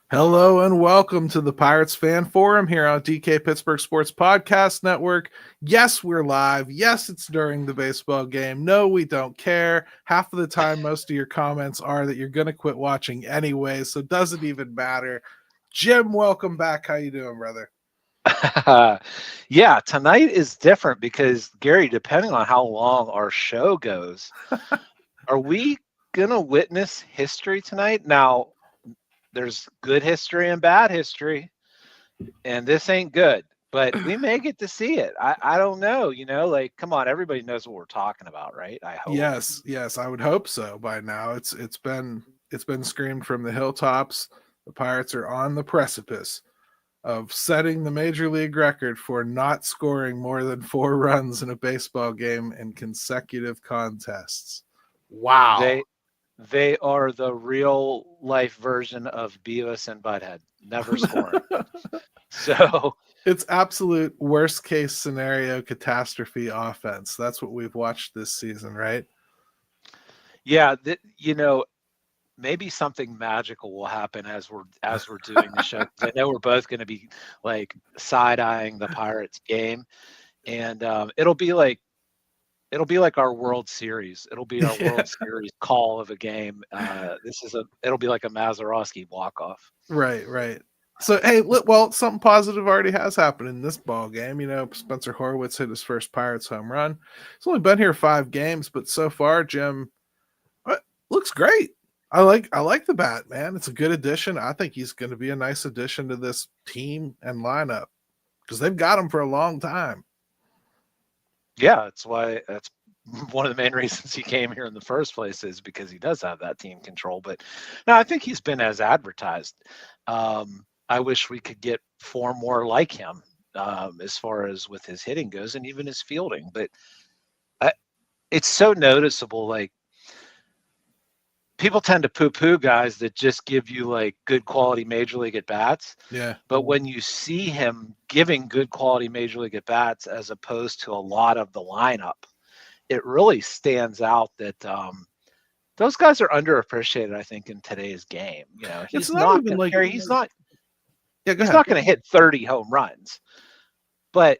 Hello and welcome to the Pirates Fan Forum here on DK Pittsburgh Sports Podcast Network. Yes, we're live. Yes, it's during the baseball game. No, we don't care. Half of the time, most of your comments are that you're going to quit watching anyway, so it doesn't even matter. Jim, welcome back. How you doing, brother? Yeah, tonight is different because, Gary, depending on how long our show goes, are we going to witness history tonight? Now, there's good history and bad history, and this ain't good, but we may get to see it. I don't know, like, come on, everybody knows what we're talking about, right? I hope. Yes, I would hope so by now. It's been screamed from the hilltops. The Pirates are on the precipice of setting the major league record for not scoring more than 4 runs in a baseball game in consecutive contests. Wow. They are the real life version of Beavis and Butthead, never scoring. So it's absolute worst case scenario catastrophe offense. That's what we've watched this season, right? Yeah, maybe something magical will happen as we're doing the show. I know we're both going to be like side-eyeing the Pirates game, and it'll be like our World Series. It'll be our World Series call of a game. It'll be like a Mazeroski walk-off. Right. So, hey, well, something positive already has happened in this ball game. Spencer Horwitz hit his first Pirates home run. He's only been here 5 games, but so far, Jim, looks great. I like the bat, man. It's a good addition. I think he's going to be a nice addition to this team and lineup because they've got him for a long time. Yeah, that's one of the main reasons he came here in the first place is because he does have that team control. But no, I think he's been as advertised. I wish we could get 4 more like him as far as with his hitting goes and even his fielding. But it's so noticeable. Like, people tend to poo-poo guys that just give you like good quality major league at bats. Yeah. But when you see him giving good quality major league at bats as opposed to a lot of the lineup, it really stands out that those guys are underappreciated, I think, in today's game. He's not going to hit 30 home runs, but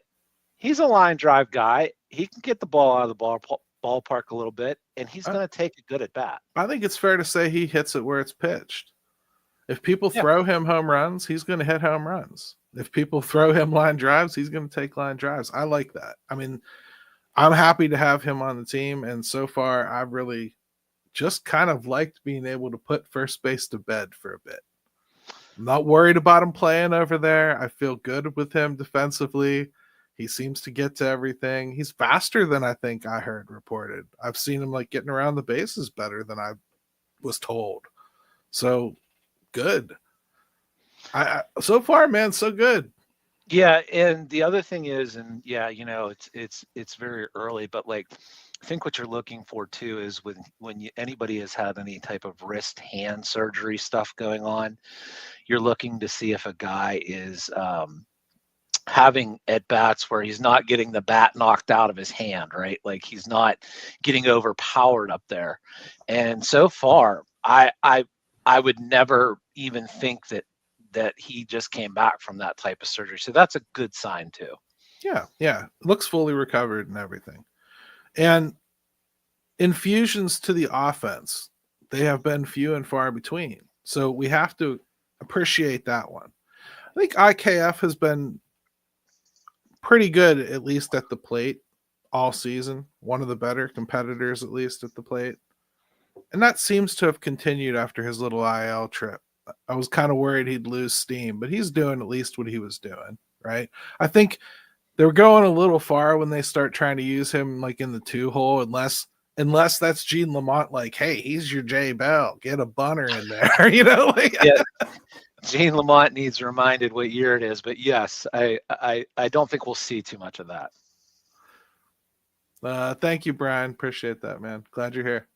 he's a line drive guy. He can get the ball out of the ballpark a little bit, and he's going to take a good at bat. I think it's fair to say he hits it where it's pitched. If people throw him home runs, he's going to hit home runs. If people throw him line drives, he's going to take line drives. I like that. I mean, I'm happy to have him on the team, and so far I've really just kind of liked being able to put first base to bed for a bit. I'm not worried about him playing over there. I feel good with him defensively. He seems to get to everything. He's faster than I think I heard reported. I've seen him like getting around the bases better than I was told. So good. So far, man, so good. Yeah, and the other thing is, and yeah, it's very early, but like, I think what you're looking for too is when anybody has had any type of wrist hand surgery stuff going on, you're looking to see if a guy is having at bats where he's not getting the bat knocked out of his hand, right? Like, he's not getting overpowered up there. And so far, I would never even think that he just came back from that type of surgery. So that's a good sign too. Yeah. Looks fully recovered and everything. And infusions to the offense, they have been few and far between. So we have to appreciate that one. I think IKF has been pretty good, at least at the plate all season. One of the better competitors, at least at the plate. And that seems to have continued after his little IL trip. I was kind of worried he'd lose steam, but he's doing at least what he was doing, right? I think they were going a little far when they start trying to use him like in the 2-hole, unless that's Gene Lamont, like, hey, he's your Jay Bell, get a bunter in there, Yeah. Gene Lamont needs reminded what year it is, but yes, I don't think we'll see too much of that. Thank you, Brian. Appreciate that, man. Glad you're here.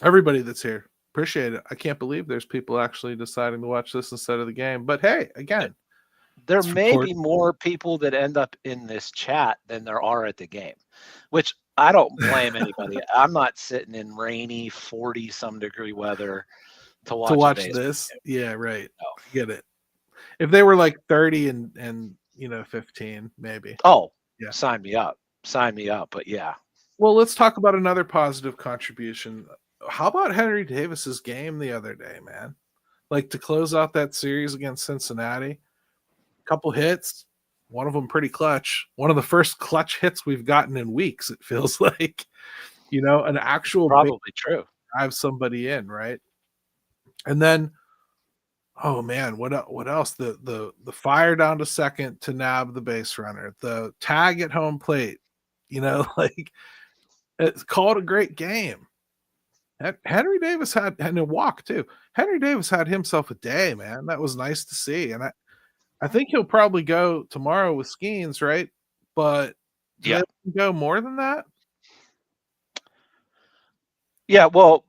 Everybody that's here, appreciate it. I can't believe there's people actually deciding to watch this instead of the game. But hey, again, There it's may report. be more people that end up in this chat than there are at the game, which I don't blame anybody. I'm not sitting in rainy 40 some degree weather to To watch a watch baseball this. game. Yeah, right. No. I get it. If they were like 30 and 15, maybe. Oh, Yeah. sign me up. Sign me up. But yeah. Well, let's talk about another positive contribution. How about Henry Davis's game the other day, man? Like to close out that series against Cincinnati, couple hits, one of them pretty clutch. One of the first clutch hits we've gotten in weeks, it feels like. An actual big Probably true. drive somebody in, right? And then, oh man, what else? The fire down to second to nab the base runner, the tag at home plate, like it's called a great game. Henry Davis had and a walk too. Henry Davis had himself a day, man. That was nice to see. And I think he'll probably go tomorrow with Skeens, right? But do Yeah. they go more than that? Yeah. Well,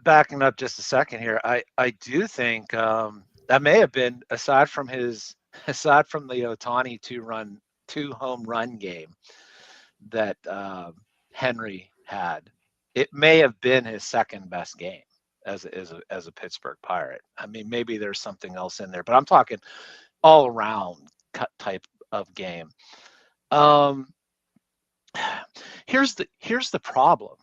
backing up just a second here, I do think that may have been aside from the Ohtani two home run game that Henry had, it may have been his second best game as a Pittsburgh Pirate. I mean, maybe there's something else in there, but I'm talking all around type of game. Here's the problem.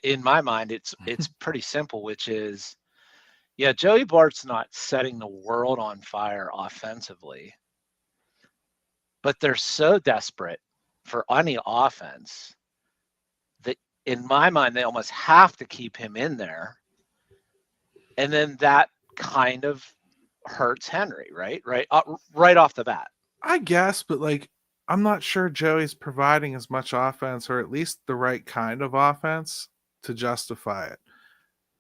In my mind, it's pretty simple, which is, yeah, Joey Bart's not setting the world on fire offensively, but they're so desperate for any offense that, in my mind, they almost have to keep him in there, and then that kind of hurts Henry, right? Right off the bat. I guess, but like I'm not sure Joey's providing as much offense or at least the right kind of offense to justify it.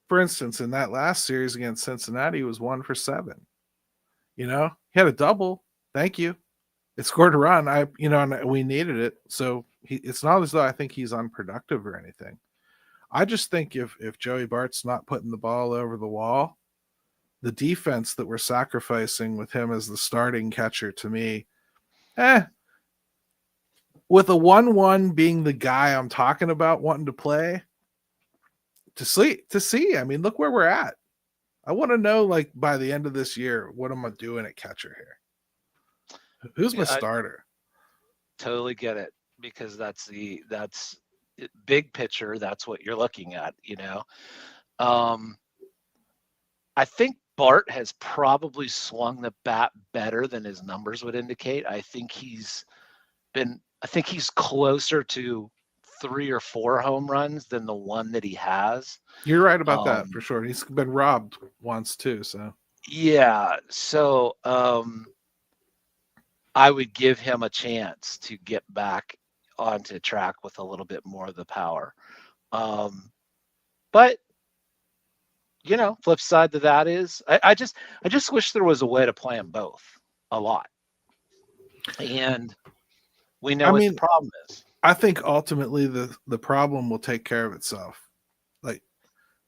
For instance, in that last series against Cincinnati, he was 1 for 7. He had a double. Thank you. It scored a run. And we needed it. So it's not as though I think he's unproductive or anything. I just think if Joey Bart's not putting the ball over the wall, the defense that we're sacrificing with him as the starting catcher, to me, with a 1-1 being the guy I'm talking about wanting to play, to see. I mean, look where we're at. I want to know, like, by the end of this year, what am I doing at catcher here? Who's my starter? Totally get it, because that's big picture. That's what you're looking at, I think Bart has probably swung the bat better than his numbers would indicate. I think he's closer to 3 or 4 home runs than the one that he has. You're right about that for sure. He's been robbed once too, so yeah. So I would give him a chance to get back onto track with a little bit more of the power. But flip side to that is I just wish there was a way to play them both a lot. And we know what the problem is. I think ultimately the problem will take care of itself. Like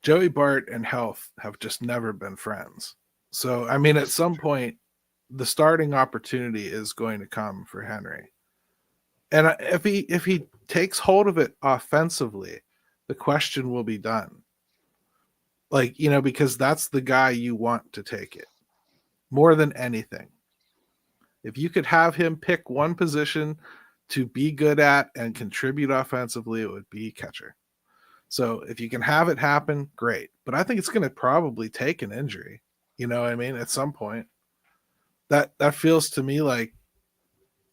Joey Bart and health have just never been friends. So I mean, at some point, the starting opportunity is going to come for Henry. And if he takes hold of it offensively, the question will be done. Like, because that's the guy you want to take it more than anything. If you could have him pick one position to be good at and contribute offensively, it would be catcher. So if you can have it happen, great. But I think it's going to probably take an injury. You know what I mean? At some point, that feels to me like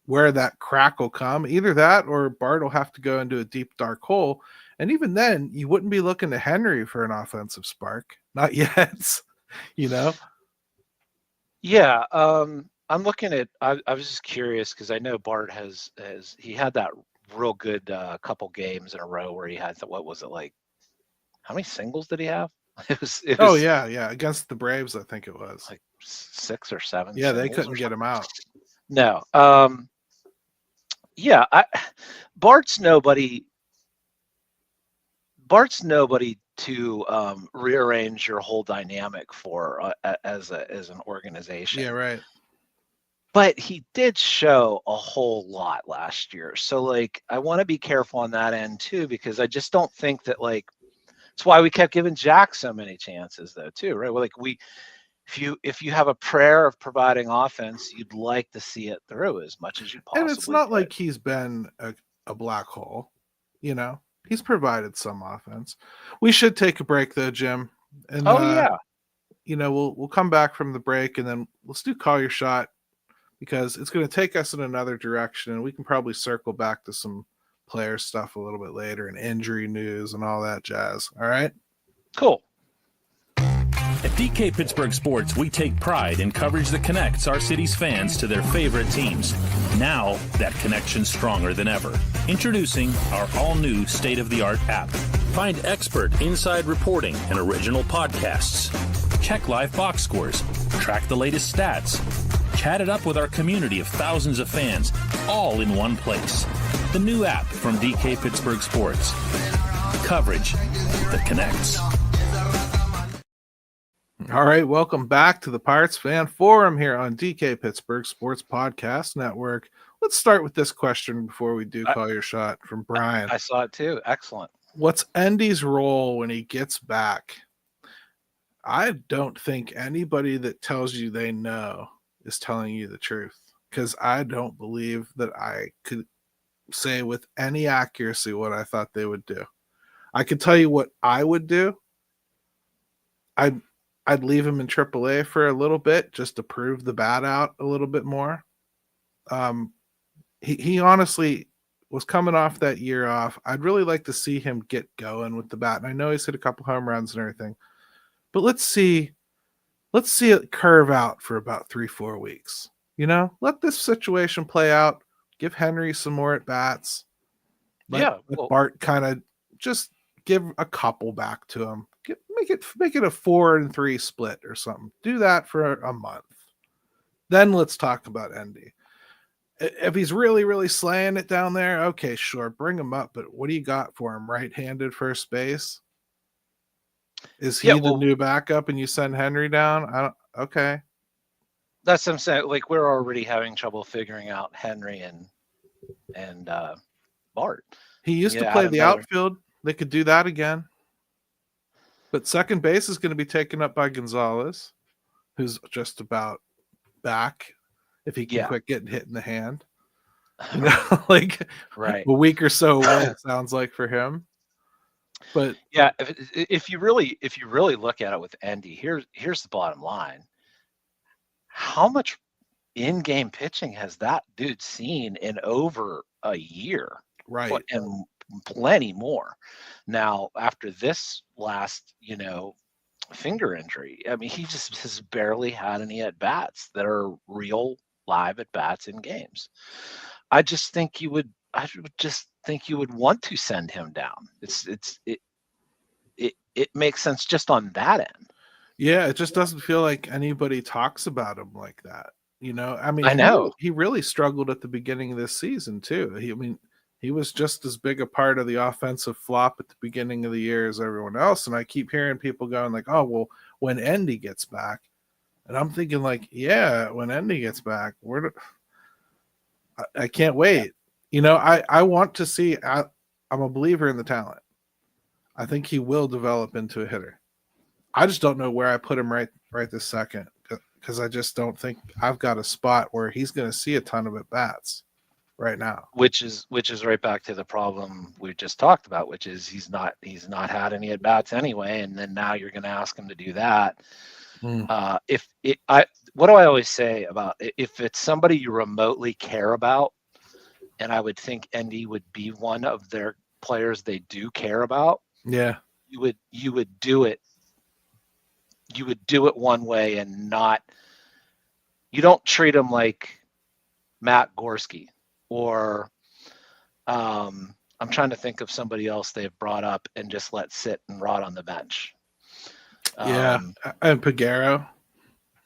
where that crack will come. Either that or Bart will have to go into a deep, dark hole. And even then, you wouldn't be looking to Henry for an offensive spark. Not yet, Yeah. I'm looking at, I was just curious because I know Bart he had that real good couple games in a row where he had, what was it, like, how many singles did he have? It was oh yeah. Against the Braves, I think it was like 6 or 7. Yeah, they couldn't get him out. No. Yeah, Bart's nobody to rearrange your whole dynamic for as an organization. Yeah, right. But he did show a whole lot last year. So like I want to be careful on that end too, because I just don't think that like it's why we kept giving Jack so many chances though too, right? Well, like if you have a prayer of providing offense, you'd like to see it through as much as you possibly And it's not could. like he's been a black hole, you know. He's provided some offense. We should take a break though, Jim. And Yeah. you know, we'll come back from the break and then let's do call your shot because it's going to take us in another direction and we can probably circle back to some player stuff a little bit later and injury news and all that jazz. All right? Cool. At DK Pittsburgh Sports, we take pride in coverage that connects our city's fans to their favorite teams. Now, that connection's stronger than ever. Introducing our all-new state-of-the-art app. Find expert inside reporting and original podcasts. Check live box scores. Track the latest stats. Chat it up with our community of thousands of fans, all in one place. The new app from DK Pittsburgh Sports. Coverage that connects. All right, welcome back to the Pirates Fan Forum here on DK Pittsburgh Sports Podcast Network. Let's start with this question before we do call your shot from Brian. I saw it too. Excellent. What's Endy's role when he gets back? I don't think anybody that tells you they know is telling you the truth because I don't believe that I could say with any accuracy what I thought they would do. I could tell you what I would do. I'd leave him in AAA for a little bit just to prove the bat out a little bit more. He honestly was coming off that year off. I'd really like to see him get going with the bat. And I know he's hit a couple home runs and everything, but let's see it curve out for about 3-4 weeks. You know, let this situation play out. Give Henry some more at bats. Let Bart kind of just give a couple back to him. Make it a 4-3 split or something. Do that for a month. Then let's talk about Endy. If he's really, really slaying it down there, okay, sure, bring him up. But what do you got for him? Right-handed first base? Is he the new backup and you send Henry down? Okay. That's what I'm saying. Like we're already having trouble figuring out Henry and Bart. He used to play the outfield. They could do that again. But second base is going to be taken up by Gonzalez, who's just about back if he can quit getting hit in the hand. You know, like right. A week or so away, it sounds like for him. But yeah, if you really look at it with Endy, here's the bottom line. How much in-game pitching has that dude seen in over a year? Right. And plenty more. Now, after this last, finger injury, I mean, he just has barely had any at-bats that are real live at-bats in games. I would just think you would want to send him down. It makes sense just on that end. Yeah, it just doesn't feel like anybody talks about him like that. You know, I mean, I know he really struggled at the beginning of this season too. He was just as big a part of the offensive flop at the beginning of the year as everyone else. And I keep hearing people going like, oh, well, when Endy gets back. And I'm thinking like, yeah, when Endy gets back, I can't wait. You know, I want to see, I'm a believer in the talent. I think he will develop into a hitter. I just don't know where I put him right this second because I just don't think I've got a spot where he's going to see a ton of at-bats right now. Which is right back to the problem we just talked about, which is he's not had any at-bats anyway, and then now you're going to ask him to do that. What do I always say about if it's somebody you remotely care about, and I would think Endy would be one of their players they do care about. Yeah, you would do it. You would do it one way and not. You don't treat him like Matt Gorski or I'm trying to think of somebody else they've brought up and just let sit and rot on the bench. And Pagero.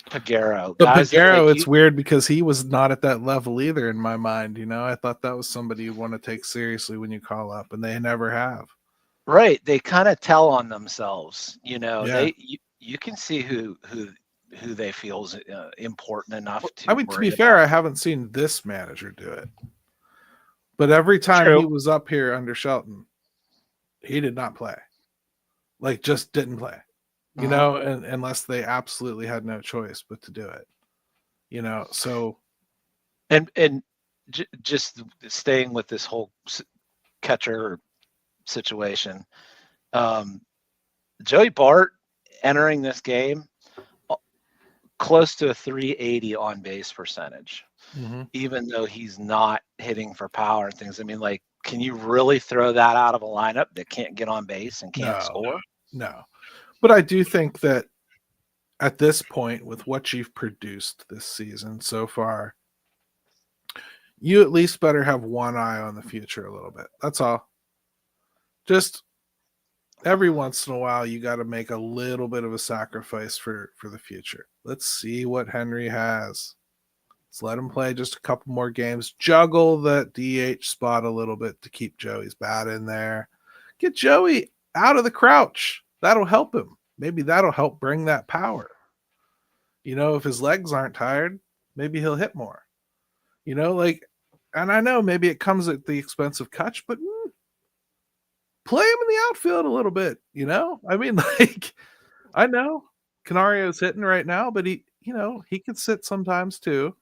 But Guys Pagero, it's weird because he was not at that level either in my mind. You know, I thought that was somebody you want to take seriously when you call up, and they never have. Right. They kind of tell on themselves, Yeah. you can see who they feel is important enough to I mean, to be worry fair, about. I haven't seen this manager do it. But every time he True. was up here under Shelton, he did not play. Like, just didn't play. And unless they absolutely had no choice but to do it. So And just staying with this whole catcher situation, Joey Bart entering this game close to a 380 on base percentage, even though he's not hitting for power and things. I mean, like, can you really throw that out of a lineup that can't get on base and can't score? No. But I do think that at this point, with what you've produced this season so far, you at least better have one eye on the future a little bit. That's all. Just every once in a while, you got to make a little bit of a sacrifice for the future. Let's see what Henry has. Let's let him play just a couple more games. Juggle that DH spot a little bit to keep Joey's bat in there. Get Joey out of the crouch. That'll help him. Maybe that'll help bring that power. If his legs aren't tired, maybe he'll hit more. And I know maybe it comes at the expense of Kutch, but play him in the outfield a little bit. I mean, like, I know Canario's hitting right now, but he could sit sometimes too.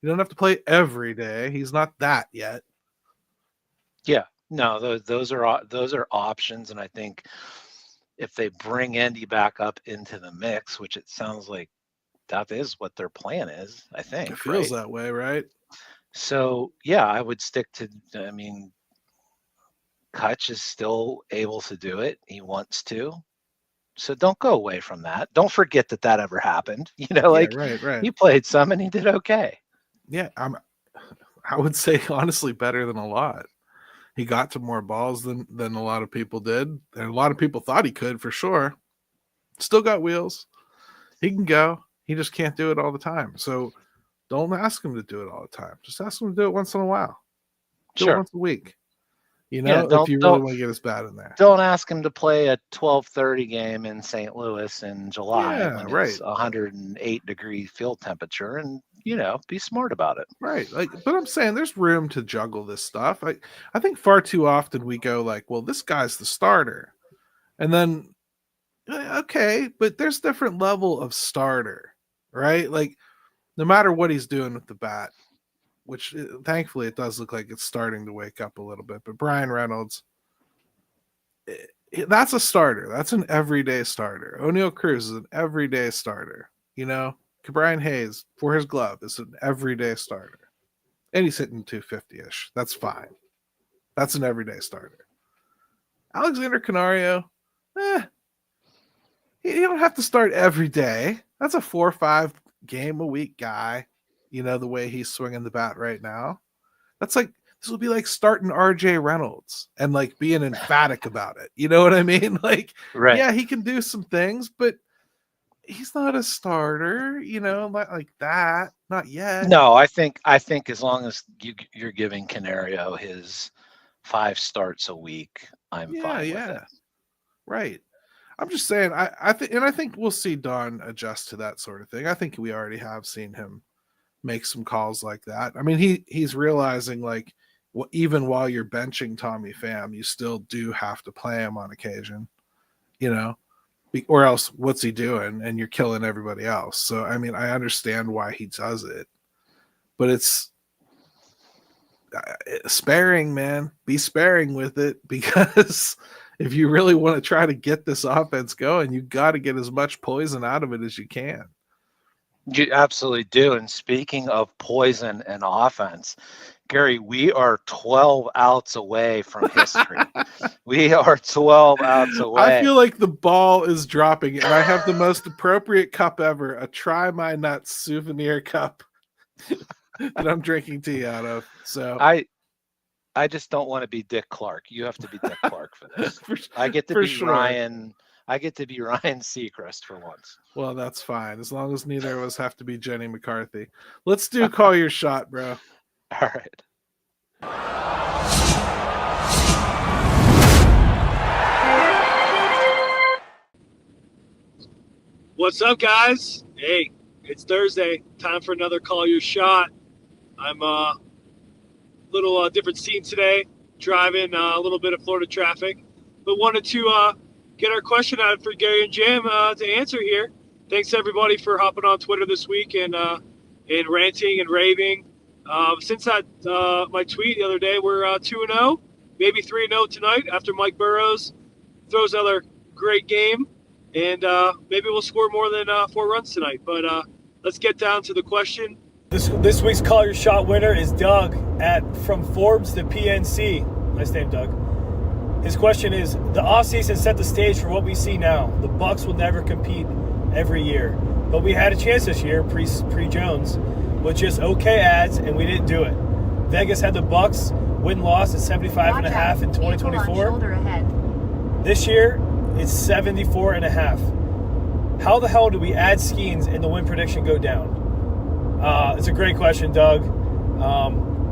You don't have to play every day. He's not that yet. Yeah, no, those are options, and I think if they bring Andy back up into the mix, which it sounds like that is what their plan is, I think. It feels that way, right? So, yeah, I would stick to, I mean, Kutch is still able to do it. He wants to. So don't go away from that. Don't forget that ever happened. Right. He played some and he did okay. Yeah, I would say honestly better than a lot. He got to more balls than a lot of people did. And a lot of people thought he could for sure. Still got wheels. He can go. He just can't do it all the time. So don't ask him to do it all the time. Just ask him to do it once in a while. Do it once a week. If you really want to get his bat in there. Don't ask him to play a 12:30 game in St. Louis in July when it's 108-degree field temperature, and be smart about it. Right. But I'm saying there's room to juggle this stuff. I think far too often we go like, well, this guy's the starter. And then okay, but there's different level of starter, right? Like, no matter what he's doing with the bat, which thankfully it does look like it's starting to wake up a little bit. But Brian Reynolds, that's a starter. That's an everyday starter. O'Neal Cruz is an everyday starter. Brian Hayes, for his glove, is an everyday starter. And he's hitting 250-ish. That's fine. That's an everyday starter. Alexander Canario, you don't have to start every day. That's a 4 or 5 game a week guy. The way he's swinging the bat right now. That's like, this will be like starting RJ Reynolds and like being emphatic about it. You know what I mean? Like, right. Yeah, he can do some things, but he's not a starter, not like that. Not yet. No, I think as long as you're giving Canario his 5 starts a week, I'm fine with it. Right. I'm just saying, I think we'll see Don adjust to that sort of thing. I think we already have seen him make some calls like that. I mean, he's realizing like, even while you're benching Tommy Pham, you still do have to play him on occasion, or else what's he doing? And you're killing everybody else. So, I mean, I understand why he does it, but it's sparing, man. Be sparing with it, because if you really want to try to get this offense going, you got to get as much poison out of it as you can. You absolutely do. And speaking of poison and offense, Gary, we are 12 outs away from history. We are 12 outs away. I feel like the ball is dropping, and I have the most appropriate cup ever, a Try My Nuts souvenir cup that I'm drinking tea out of. So I just don't want to be Dick Clark. You have to be Dick Clark for this. I get to be sure. Ryan. I get to be Ryan Seacrest for once. Well, that's fine, as long as neither of us have to be Jenny McCarthy. Let's do Call Your Shot, bro. All right. What's up, guys? Hey, it's Thursday. Time for another Call Your Shot. I'm a little different scene today, driving a little bit of Florida traffic, but wanted to get our question out for Gary and Jim to answer here. Thanks everybody for hopping on Twitter this week and ranting and raving. Since my tweet the other day, we're 2-0, maybe 3-0 tonight after Mike Burrows throws another great game. And maybe we'll score more than 4 runs tonight. But let's get down to the question. This week's Call Your Shot winner is Doug from Forbes to PNC. Nice name, Doug. His question is, the offseason set the stage for what we see now. The Bucs will never compete every year. But we had a chance this year, pre-Jones, with just okay ads, and we didn't do it. Vegas had the Bucs win-loss at 75.5 in 2024. This year, it's 74.5. How the hell do we add Skeens and the win prediction go down? It's a great question, Doug.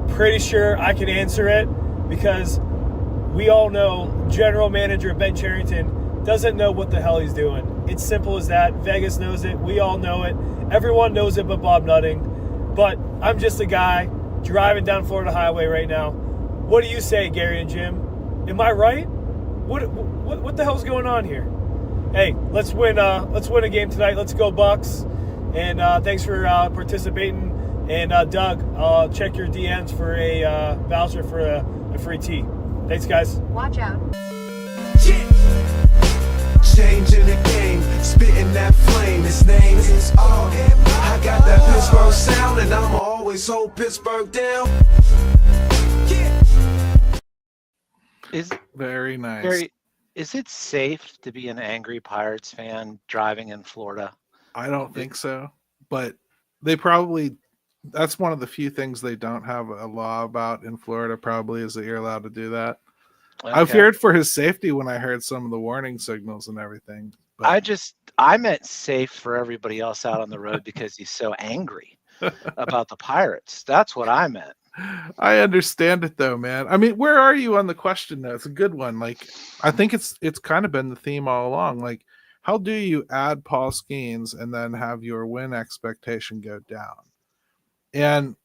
Pretty sure I can answer it because we all know General Manager Ben Cherington doesn't know what the hell he's doing. It's simple as that. Vegas knows it. We all know it. Everyone knows it but Bob Nutting. But I'm just a guy driving down Florida Highway right now. What do you say, Gary and Jim? Am I right? What the hell's going on here? Hey, let's win a game tonight. Let's go Bucks. And thanks for participating. And Doug, I'll check your DMs for a voucher for a free tea. Thanks, guys. Watch out. Changing the game, spitting that flame. His name is all. I got that Pittsburgh sound, and I'ma always hold Pittsburgh down. Very nice. Gary, is it safe to be an angry Pirates fan driving in Florida? I don't think so, but they probably, that's one of the few things they don't have a law about in Florida, probably, is that you're allowed to do that. Okay. I feared for his safety when I heard some of the warning signals and everything. But I meant safe for everybody else out on the road because he's so angry about the Pirates. That's what I meant. I understand it though, man. I mean, where are you on the question though? It's a good one. Like, I think it's kind of been the theme all along. Like, how do you add Paul Skeens and then have your win expectation go down? And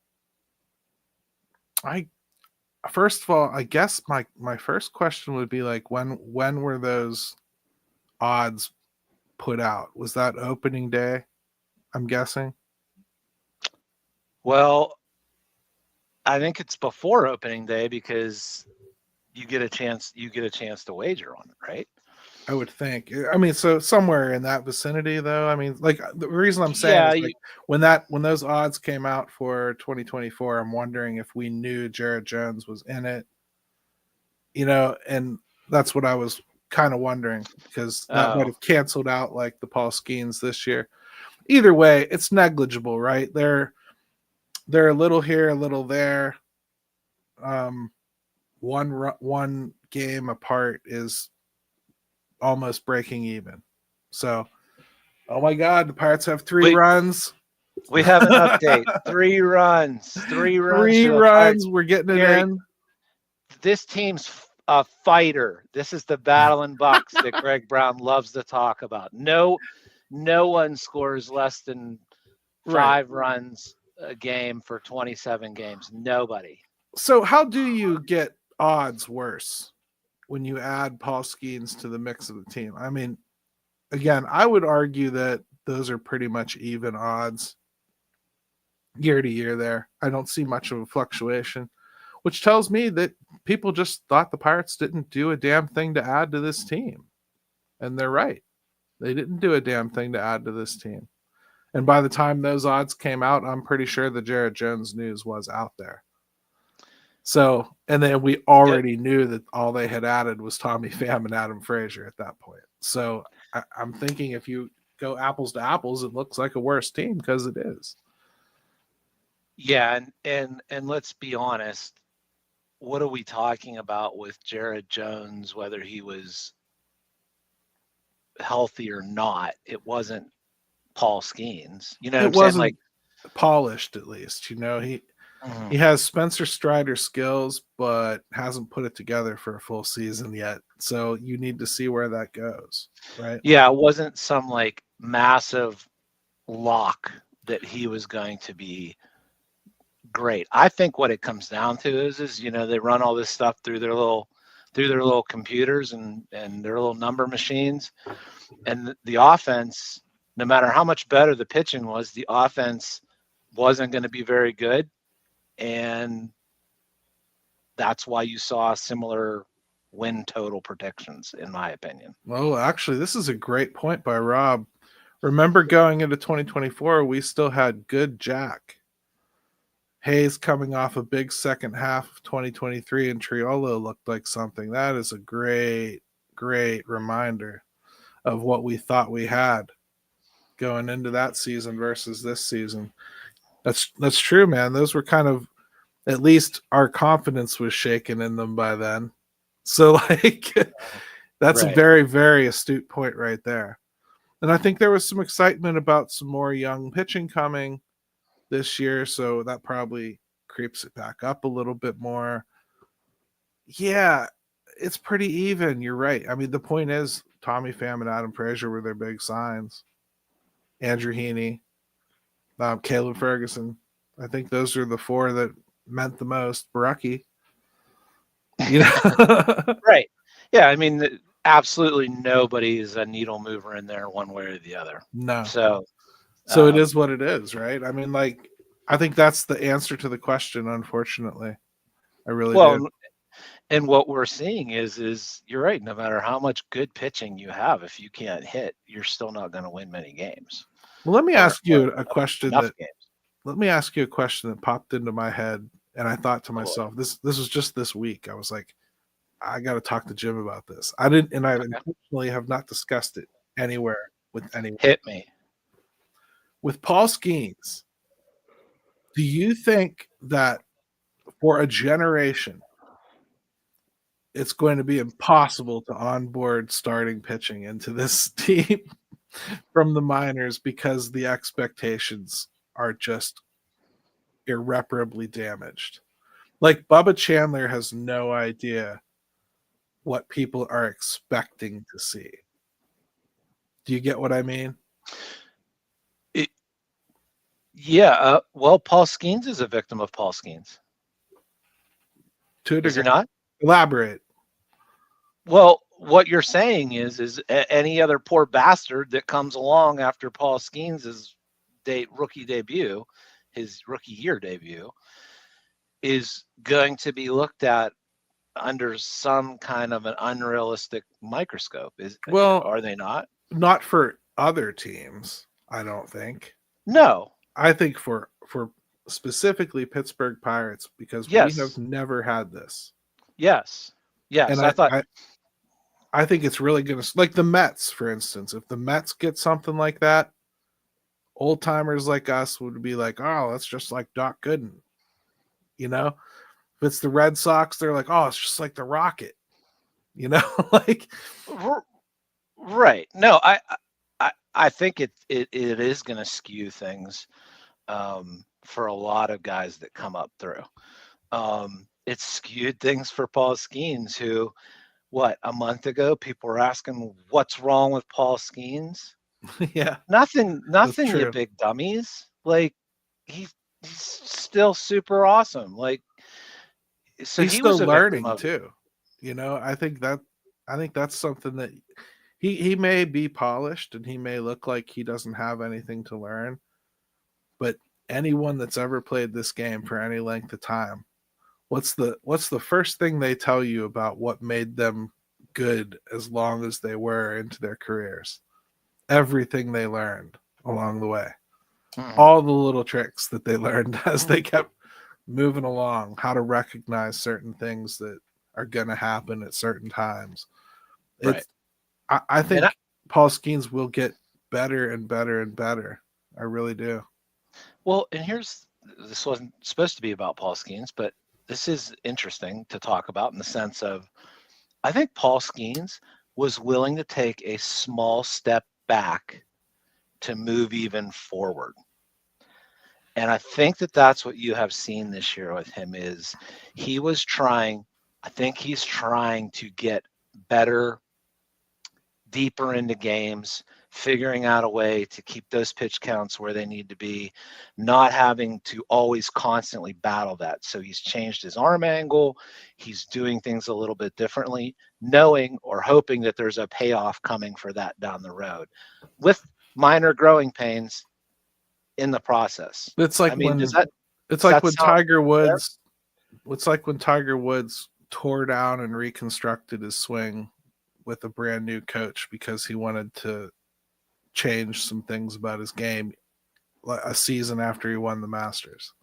first of all, I guess my first question would be like, when were those odds put out? Was that opening day? I'm guessing. Well, I think it's before opening day because you get a chance to wager on it, right? I would think. I mean, so somewhere in that vicinity, though. I mean, like the reason I'm saying is like when those odds came out for 2024, I'm wondering if we knew Jared Jones was in it, and that's what I was kind of wondering because that might have canceled out like the Paul Skeens this year. Either way, it's negligible, right? They're a little here, a little there. One game apart is almost breaking even. So, oh my God, the Pirates have 3 runs. We have an update. 3 runs. 3 runs. 3 runs. We're getting it in. This team's a fighter. This is the battle in Bucks that Greg Brown loves to talk about. No one scores less than 5 runs a game for 27 games. Nobody. So how do you get odds worse when you add Paul Skeens to the mix of the team? I mean, again, I would argue that those are pretty much even odds year to year there. I don't see much of a fluctuation, which tells me that people just thought the Pirates didn't do a damn thing to add to this team. And they're right. They didn't do a damn thing to add to this team. And by the time those odds came out, I'm pretty sure the Jared Jones news was out there. So, and then we already knew that all they had added was Tommy Pham and Adam Frazier at that point. So I'm thinking if you go apples to apples, it looks like a worse team because it is. Yeah, and let's be honest. What are we talking about with Jared Jones, whether he was healthy or not? It wasn't Paul Skeens. You know what I'm saying? Like polished, at least. He He has Spencer Strider skills, but hasn't put it together for a full season yet. So you need to see where that goes, right? Yeah, it wasn't some like massive lock that he was going to be great. I think what it comes down to is they run all this stuff through their little computers and their little number machines, and the offense, no matter how much better the pitching was, the offense wasn't going to be very good, and that's why you saw similar win total predictions, in my opinion. Well, actually, this is a great point by Rob. Remember, going into 2024, we still had good Jack. Hayes coming off a big second half of 2023, and Triolo looked like something. That is a great, great reminder of what we thought we had going into that season versus this season. That's true, man. Those were kind of, at least our confidence was shaken in them by then. So like that's Right. a very, very astute point right there. And I think there was some excitement about some more young pitching coming this year, so that probably creeps it back up a little bit more. Yeah, it's pretty even. You're right. I mean, the point is Tommy Pham and Adam Frazier were their big signs. Andrew Heaney, Caleb Ferguson. I think those are the four that meant the most. Barucki. Right. Yeah, I mean, absolutely nobody is a needle mover in there one way or the other. No. So it is what it is, right? I mean, like, I think that's the answer to the question, unfortunately. I really do. And what we're seeing is you're right. No matter how much good pitching you have, if you can't hit, you're still not going to win many games. Well, let me ask you a question games. Let me ask you a question that popped into my head, and I thought to myself, this was just this week. I was like, I got to talk to Jim about this. I intentionally have not discussed it anywhere with anyone. Hit me. With Paul Skeens, do you think that for a generation, it's going to be impossible to onboard starting pitching into this team from the minors because the expectations are just irreparably damaged? Like, Bubba Chandler has no idea what people are expecting to see. Do you get what I mean? Yeah. Well, Paul Skeens is a victim of Paul Skeens. To a degree. Is he not? Elaborate. Well, what you're saying is any other poor bastard that comes along after Paul Skeens' rookie debut, his rookie year debut, is going to be looked at under some kind of an unrealistic microscope. Are they not? Not for other teams, I don't think. No. I think for specifically Pittsburgh Pirates, because we have never had this. Yes. And I think it's really going to, like the Mets, for instance. If the Mets get something like that, old timers like us would be like, oh, that's just like Doc Gooden. If it's the Red Sox, they're like, oh, it's just like the Rocket. Like, right. No, I think it is going to skew things for a lot of guys that come up through. It skewed things for Paul Skeens, who, a month ago, people were asking, what's wrong with Paul Skeens? Yeah. Nothing, you big dummies. Like, he's still super awesome. Like, so he's he still was learning too. I think that's something that he may be polished and he may look like he doesn't have anything to learn, but anyone that's ever played this game for any length of time, what's the first thing they tell you about what made them good as long as they were into their careers? Everything they learned along the way. All the little tricks that they learned as they kept moving along, how to recognize certain things that are going to happen at certain times. Right. I think Paul Skeens will get better and better and better. I really do. Well, and this wasn't supposed to be about Paul Skeens, but this is interesting to talk about in the sense of, I think Paul Skeens was willing to take a small step back to move even forward. And I think that that's what you have seen this year with him is he was trying, I think he's trying to get better, deeper into games, figuring out a way to keep those pitch counts where they need to be, not having to always constantly battle that. So he's changed his arm angle. He's doing things a little bit differently, knowing or hoping that there's a payoff coming for that down the road with minor growing pains in the process. It's like I mean, when does that Tiger Woods. It's like when Tiger Woods tore down and reconstructed his swing with a brand new coach because he wanted to change some things about his game a season after he won the Masters.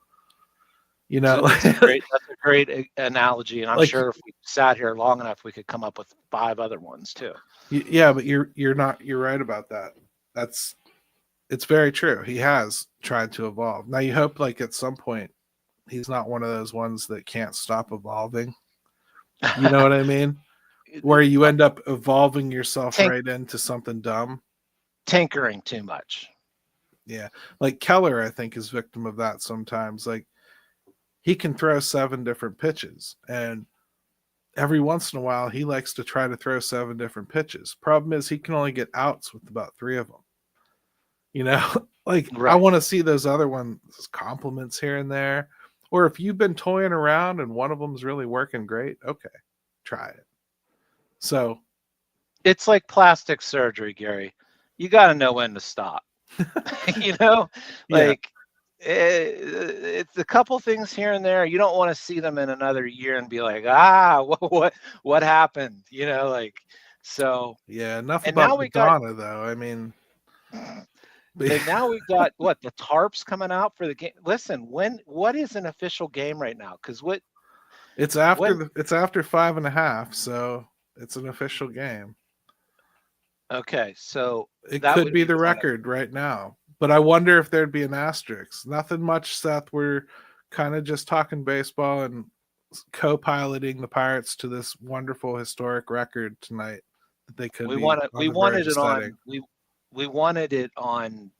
You know, that's a great analogy, and I'm sure if we sat here long enough, we could come up with 5 other ones too. Yeah, but you're right about that. It's very true. He has tried to evolve. Now you hope like at some point he's not one of those ones that can't stop evolving. You know what I mean? Where you end up evolving yourself right into something dumb. Tinkering too much. Yeah. Like Keller, I think, is victim of that sometimes. Like he can throw 7 different pitches, and every once in a while he likes to try to throw 7 different pitches. Problem is he can only get outs with about 3 of them. You know, like right. I want to see those other ones compliments here and there. Or if you've been toying around and one of them's really working great, okay, try it. So it's like plastic surgery, Gary. You got to know when to stop. You know, like it's a couple things here and there. You don't want to see them in another year and be like, what happened? You know, like so. Yeah, enough about Madonna, though. I mean. And now we've got the tarps coming out for the game. Listen, what is an official game right now? Because it's after 5.5, so it's an official game. Okay, so it could be the record right now, but I wonder if there'd be an asterisk. Nothing much, Seth. We're kind of just talking baseball and co-piloting the Pirates to this wonderful historic record tonight that they could. We wanted it on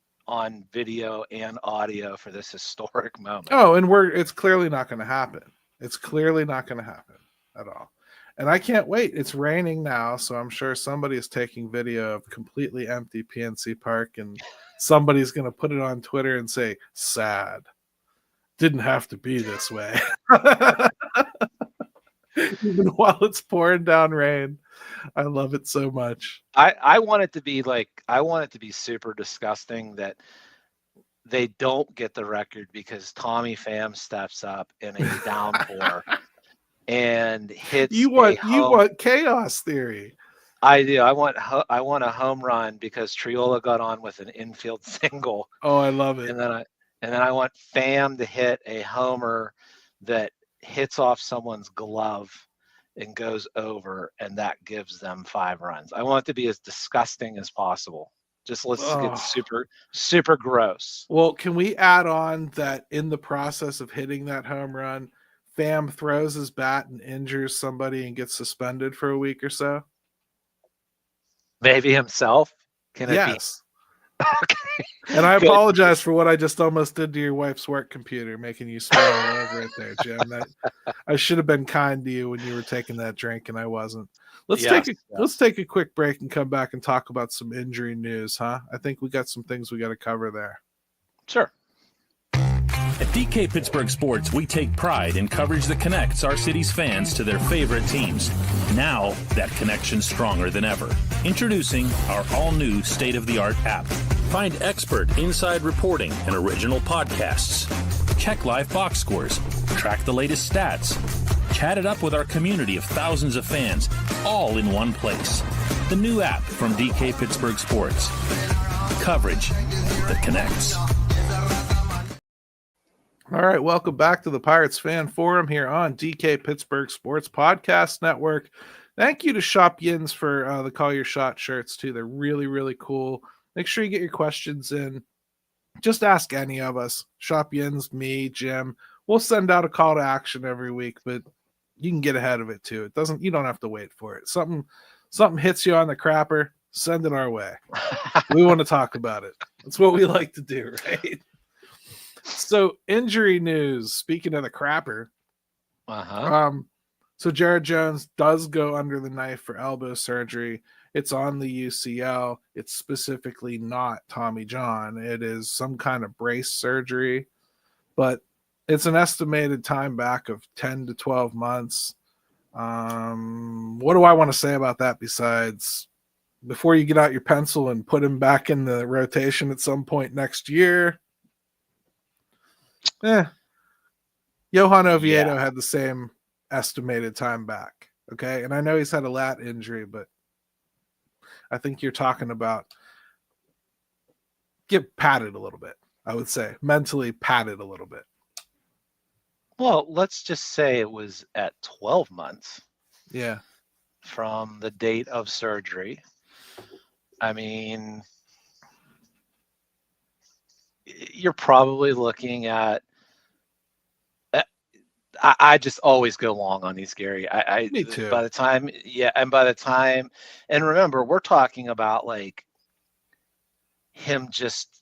video and audio for this historic moment. Oh, and it's clearly not going to happen. It's clearly not going to happen at all. And I can't wait. It's raining now, so I'm sure somebody is taking video of completely empty PNC Park, and somebody's going to put it on Twitter and say, sad. Didn't have to be this way. Even while it's pouring down rain. I love it so much. I want it to be super disgusting that they don't get the record because Tommy Pham steps up in a downpour and hits. You want chaos theory. I do. I want a home run because Triola got on with an infield single. Oh, I love it. And then I want Pham to hit a homer that hits off someone's glove and goes over, and that gives them 5 runs. I want it to be as disgusting as possible. Let's get super, super gross. Well, can we add on that in the process of hitting that home run, Pham throws his bat and injures somebody and gets suspended for a week or so? Maybe himself? Can it yes. be? Okay. And I apologize for what I just almost did to your wife's work computer, making you spill all over it there, Jim. I should have been kind to you when you were taking that drink, and I wasn't. Let's take a quick break and come back and talk about some injury news, huh? I think we got some things we got to cover there. Sure. At DK Pittsburgh Sports, we take pride in coverage that connects our city's fans to their favorite teams. Now, that connection's stronger than ever. Introducing our all-new state-of-the-art app. Find expert inside reporting and original podcasts. Check live box scores. Track the latest stats. Chat it up with our community of thousands of fans, all in one place. The new app from DK Pittsburgh Sports. Coverage that connects. All right, welcome back to the Pirates Fan Forum here on DK Pittsburgh Sports Podcast Network. Thank you to Shop Yins for the Call Your Shot shirts, too. They're really, really cool. Make sure you get your questions in. Just ask any of us. Shop Yins, me, Jim. We'll send out a call to action every week, but you can get ahead of it, too. You don't have to wait for it. Something hits you on the crapper, send it our way. We want to talk about it. That's what we like to do, right? So injury news. Speaking of the crapper, Uh-huh. so Jared Jones does go under the knife for elbow surgery. It's on the UCL. It's specifically not Tommy John. It is some kind of brace surgery, but it's an estimated time back of 10 to 12 months. What do I want to say about that besides before you get out your pencil and put him back in the rotation at some point next year? Johan Oviedo had the same estimated time back. Okay. And I know he's had a lat injury, but I think you're talking about get padded a little bit, I would say. Mentally padded a little bit. Well, let's just say it was at 12 months. Yeah. From the date of surgery. I mean, you're probably looking at. I just always go long on these, Gary. Me too. By the time, and remember, we're talking about like him just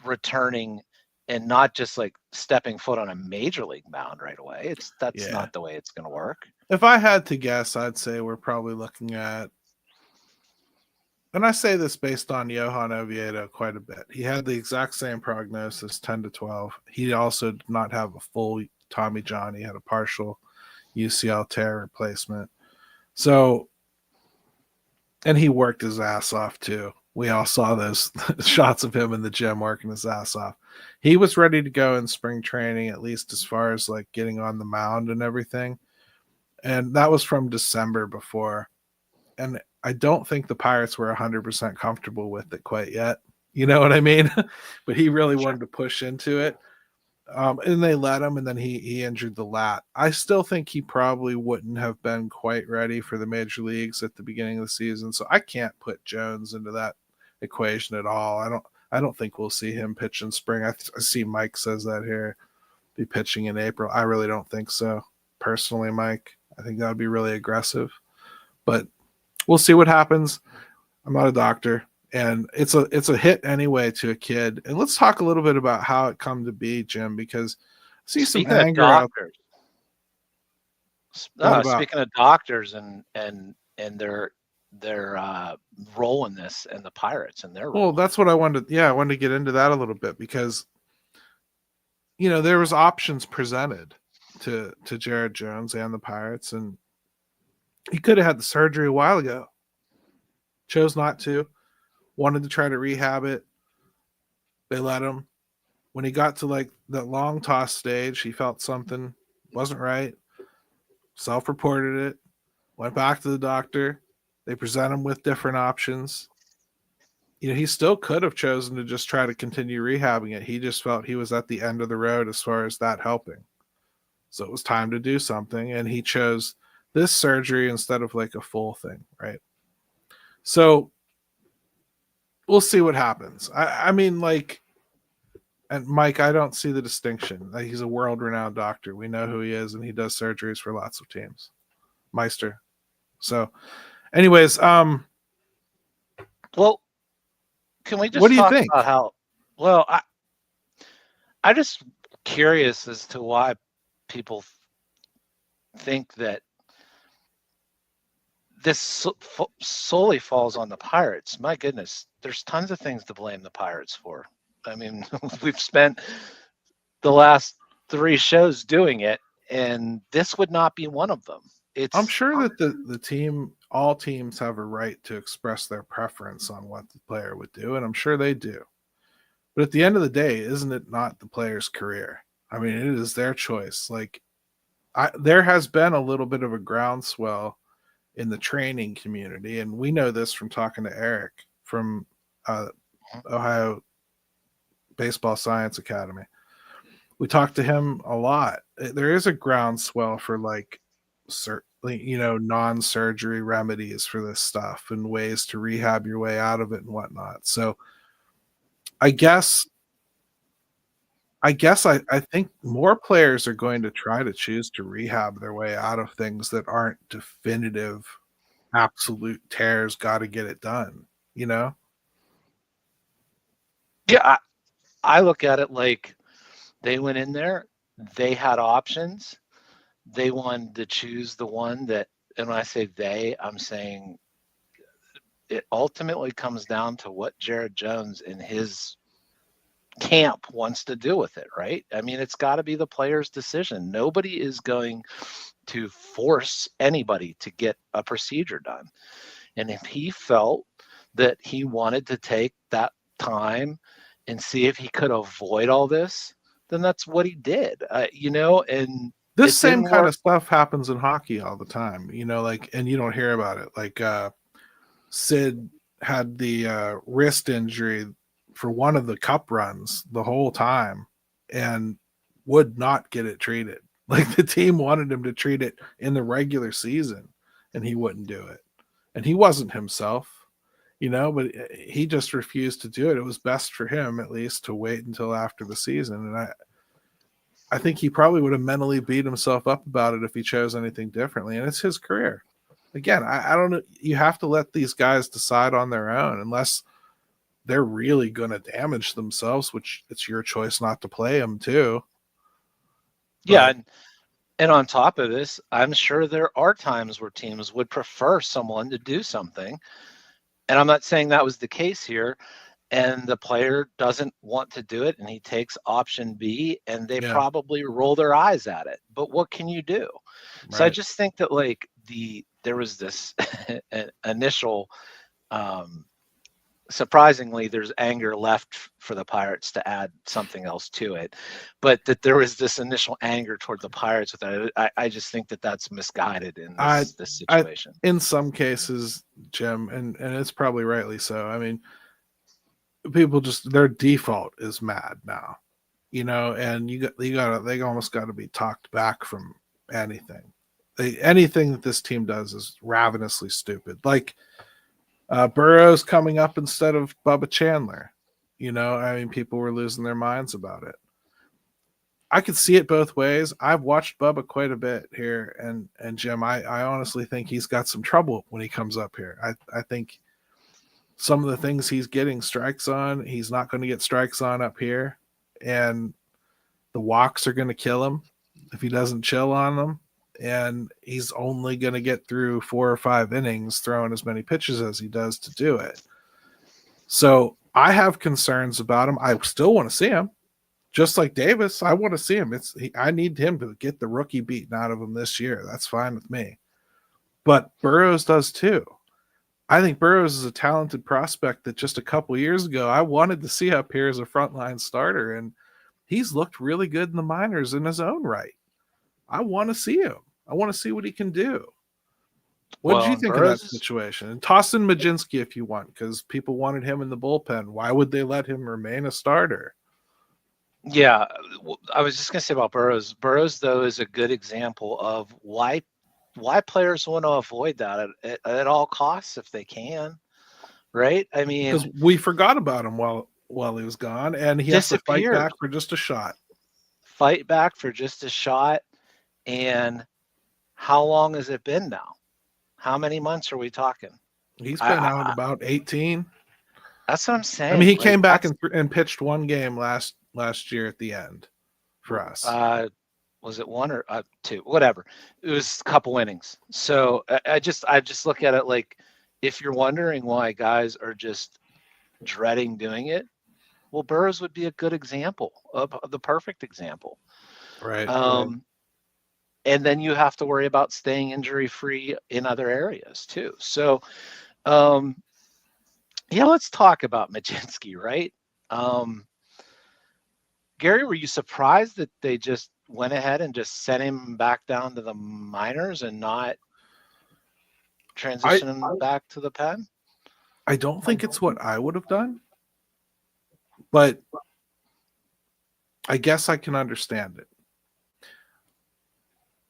returning and not just like stepping foot on a major league mound right away. That's not the way it's going to work. If I had to guess, I'd say we're probably looking at, and I say this based on Johan Oviedo quite a bit. He had the exact same prognosis, 10 to 12. He also did not have a full Tommy John. He had a partial UCL tear replacement. So, and he worked his ass off too. We all saw those shots of him in the gym working his ass off. He was ready to go in spring training, at least as far as like getting on the mound and everything. And that was from December before. And I don't think the Pirates were 100% comfortable with it quite yet. You know what I mean? But he really wanted to push into it. And they let him, and then he injured the lat. I still think he probably wouldn't have been quite ready for the major leagues at the beginning of the season. So I can't put Jones into that equation at all. I don't think we'll see him pitch in spring. I see Mike says that here, be pitching in April. I really don't think so. Personally, Mike, I think that would be really aggressive. But we'll see what happens. I'm not a doctor. And it's a hit anyway to a kid. And let's talk a little bit about how it come to be, Jim, because I see Speaking some anger of out doctors. Speaking of doctors and their role in this and the Pirates and their role. Well, that's what I wanted. I wanted to get into that a little bit because, you know, there was options presented to Jared Jones and the Pirates, and he could have had the surgery a while ago. Chose not to. Wanted to try to rehab it. They let him. When he got to like the long toss stage, he felt something wasn't right. Self-reported it. Went back to the doctor. They present him with different options. You know, he still could have chosen to just try to continue rehabbing it. He just felt he was at the end of the road as far as that helping. So it was time to do something, and he chose this surgery instead of like a full thing, right? So we'll see what happens. I mean, like, and Mike, I don't see the distinction. Like, he's a world-renowned doctor. We know who he is, and he does surgeries for lots of teams. Meister. So, anyways, well, can we just what do you talk think? about how? Well, I just curious as to why people think that this solely falls on the Pirates. My goodness, there's tons of things to blame the Pirates for. I mean, we've spent the last 3 shows doing it, and this would not be one of them. I'm sure that the team, all teams have a right to express their preference on what the player would do, and I'm sure they do. But at the end of the day, isn't it not the player's career? I mean, it is their choice. Like, there has been a little bit of a groundswell in the training community, and we know this from talking to Eric from Ohio Baseball Science Academy. We talked to him a lot. There is a groundswell for like certainly, you know, non-surgery remedies for this stuff and ways to rehab your way out of it and whatnot. So I think more players are going to try to choose to rehab their way out of things that aren't definitive, absolute tears, got to get it done, you know? Yeah, I look at it like They went in there, they had options. They wanted to choose the one that, and when I say they, I'm saying it ultimately comes down to what Jared Jones and his camp wants to do with it, right? I mean, it's got to be the player's decision. Nobody is going to force anybody to get a procedure done. And if he felt that he wanted to take that time and see if he could avoid all this, then that's what he did, and This it same didn't kind work. of stuff happens in hockey all the time, like, and you don't hear about it. Like Sid had the wrist injury for one of the cup runs the whole time and would not get it treated. Like the team wanted him to treat it in the regular season and he wouldn't do it. And he wasn't himself, but he just refused to do it. It was best for him, at least, to wait until after the season. And I think he probably would have mentally beat himself up about it if he chose anything differently. And it's his career. Again, I don't know. You have to let these guys decide on their own unless they're really going to damage themselves, which it's your choice not to play them too. Yeah. And on top of this, I'm sure there are times where teams would prefer someone to do something. And I'm not saying that was the case here. And the player doesn't want to do it and he takes option B and they probably roll their eyes at it. But what can you do? Right. So I just think that there was this initial surprisingly, there's anger left for the Pirates to add something else to it, but that there was this initial anger toward the Pirates with that. I just think that that's misguided in this situation. In some cases, Jim, and it's probably rightly so. I mean, people just their default is mad now, and they almost got to be talked back from anything. Anything that this team does is ravenously stupid. Like Burrows coming up instead of Bubba Chandler. I mean, people were losing their minds about it. I could see it both ways. I've watched Bubba quite a bit here, and Jim, I honestly think he's got some trouble when he comes up here. I think some of the things he's getting strikes on, he's not going to get strikes on up here, and the walks are going to kill him if he doesn't chill on them. And he's only going to get through 4 or 5 innings throwing as many pitches as he does to do it. So I have concerns about him. I still want to see him. Just like Davis, I want to see him. I need him to get the rookie beaten out of him this year. That's fine with me. But Burrows does too. I think Burrows is a talented prospect that just a couple years ago I wanted to see up here as a frontline starter, and he's looked really good in the minors in his own right. I want to see him. I want to see what he can do. What did you think of that situation? And toss in Majinski if you want, because people wanted him in the bullpen. Why would they let him remain a starter? Yeah, I was just going to say about Burrows. Burrows, though, is a good example of why players want to avoid that at all costs if they can, right? I mean, because we forgot about him while he was gone, and he has to fight back for just a shot. Fight back for just a shot. And how long has it been now? How many months are we talking? He's been out about 18. That's what I'm saying. I mean, he came back and pitched one game last year at the end for us. Was it 1 or 2? Whatever. It was a couple innings. So I just look at it like, if you're wondering why guys are just dreading doing it, well, Burrows would be a good example of the perfect example. Right. And then you have to worry about staying injury-free in other areas too. So, let's talk about Majinski, right? Gary, were you surprised that they just went ahead and just sent him back down to the minors and not transition him back to the pen? I don't think it's what I would have done, but I guess I can understand it.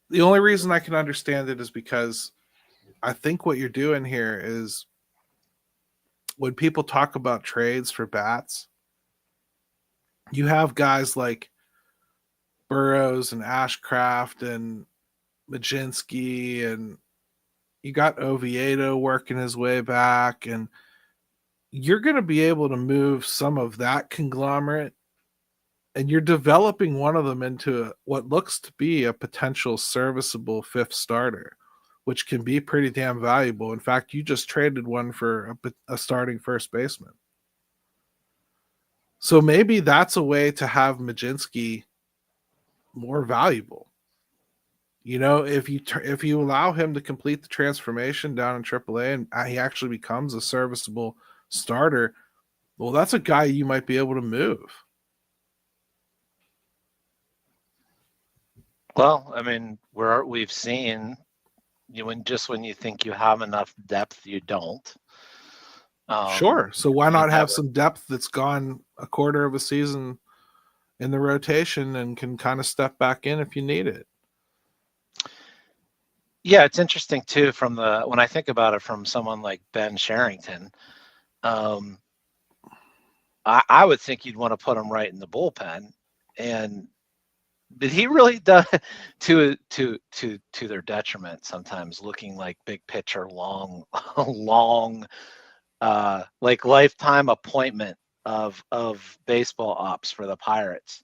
The only reason I can understand it is because I think what you're doing here is when people talk about trades for bats, you have guys like Burrows and Ashcraft and Majinski, and you got Oviedo working his way back, and you're going to be able to move some of that conglomerate and you're developing one of them into what looks to be a potential serviceable fifth starter, which can be pretty damn valuable. In fact, you just traded one for a starting first baseman. So maybe that's a way to have Majinski more valuable. You know, if you allow him to complete the transformation down in AAA and he actually becomes a serviceable starter, well, that's a guy you might be able to move. Well, I mean, we've seen when you think you have enough depth, you don't. Sure. So why you not have never- some depth that's gone a quarter of a season in the rotation and can kind of step back in if you need it? Yeah, it's interesting too when I think about it from someone like Ben Sherrington. I would think you'd want to put him right in the bullpen, but he really does to their detriment sometimes, looking like big picture, long like lifetime appointment of baseball ops for the Pirates.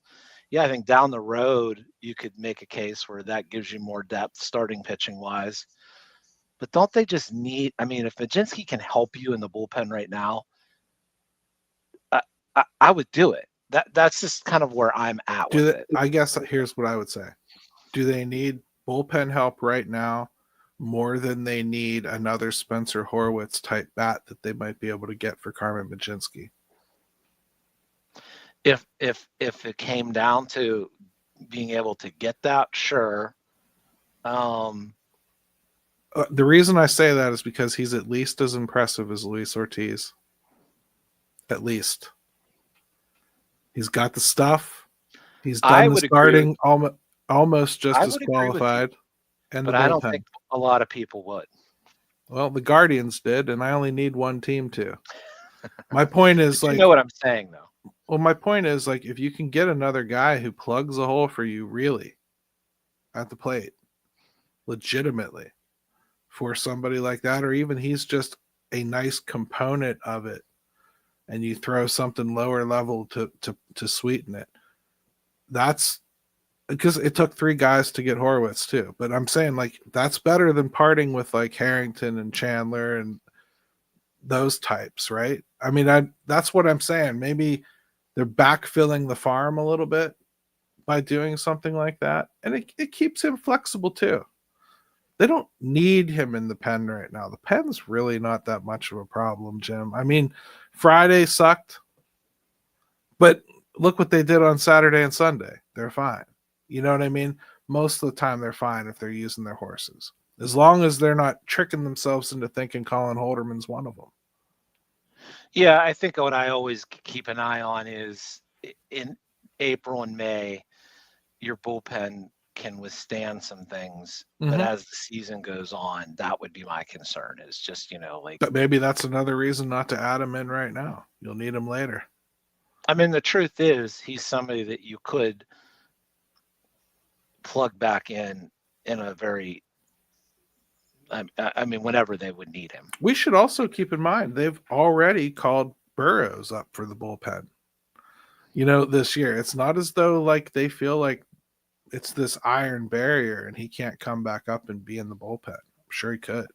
Yeah, I think down the road you could make a case where that gives you more depth starting pitching wise. But don't they just need? I mean, if Majinski can help you in the bullpen right now, I would do it. That's just kind of where I'm at with it. I guess here's what I would say. Do they need bullpen help right now more than they need another Spencer Horwitz type bat that they might be able to get for Carmen Majinski? If it came down to being able to get that, sure. The reason I say that is because he's at least as impressive as Luis Ortiz. At least. He's got the stuff. He's done the starting almost just as qualified. But I don't think a lot of people would. Well, the Guardians did, and I only need one team to. My point is, you know what I'm saying, though. Well, my point is, like, if you can get another guy who plugs a hole for you, really, at the plate, legitimately, for somebody like that, or even he's just a nice component of it, and you throw something lower level to sweeten it. That's because it took 3 guys to get Horwitz too. But I'm saying, like, that's better than parting with like Harrington and Chandler and those types, right? I mean, that's what I'm saying. Maybe they're backfilling the farm a little bit by doing something like that. And it keeps him flexible too. They don't need him in the pen right now. The pen's really not that much of a problem, Jim. I mean, Friday sucked, but look what they did on Saturday and Sunday. They're fine. You know what I mean? Most of the time they're fine if they're using their horses. As long as they're not tricking themselves into thinking Colin Holderman's one of them. Yeah, I think what I always keep an eye on is in April and May, your bullpen can withstand some things. But as the season goes on, that would be my concern, is just, like. But maybe that's another reason not to add him in right now. You'll need him later. I mean, the truth is he's somebody that you could plug back in a very, I mean, whenever they would need him. We should also keep in mind they've already called Burrows up for the bullpen. This year. It's not as though like they feel like it's this iron barrier and he can't come back up and be in the bullpen. I'm sure he could.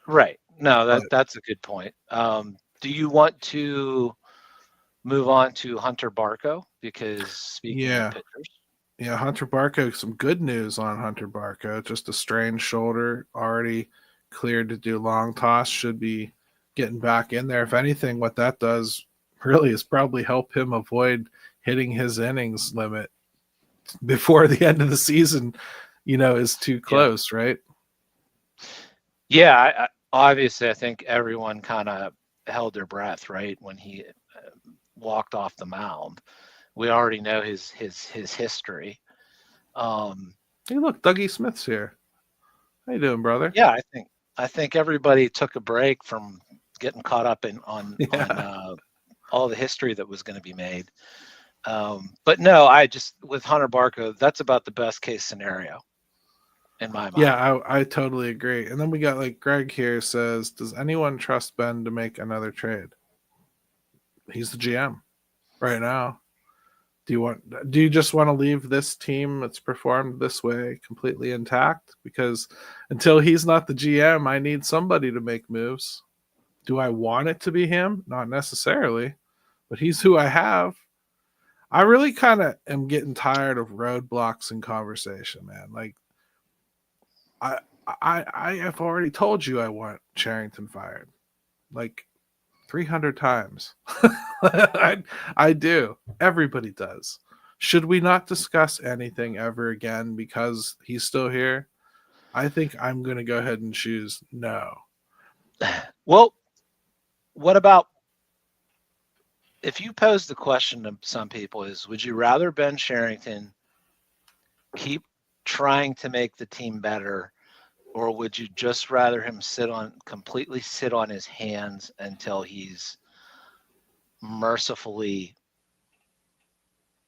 Right. No, that's a good point. Do you want to move on to Hunter Barco? Because speaking of pitchers. Yeah, Hunter Barco, some good news on Hunter Barco. Just a strained shoulder, already cleared to do long toss, should be getting back in there. If anything, what that does really is probably help him avoid hitting his innings limit before the end of the season, is too close, right? Yeah, obviously I think everyone kind of held their breath, right, when he walked off the mound. We already know his history. Hey, look, Dougie Smith's here. How you doing, brother? Yeah, I think everybody took a break from getting caught up on all the history that was going to be made. But no, with Hunter Barco, that's about the best case scenario in my mind. Yeah, I totally agree. And then we got like Greg here says, does anyone trust Ben to make another trade? He's the GM right now. Do you just want to leave this team that's performed this way completely intact? Because until he's not the GM, I need somebody to make moves. Do I want it to be him? Not necessarily, but he's who I have. I really kind of am getting tired of roadblocks in conversation, man. Like, I have already told you I want Charrington fired, like 300 times. I do. Everybody does. Should we not discuss anything ever again because he's still here? I think I'm going to go ahead and choose no. Well, what about if you pose the question to some people is, would you rather Ben Cherington keep trying to make the team better, or would you just rather him completely sit on his hands until he's mercifully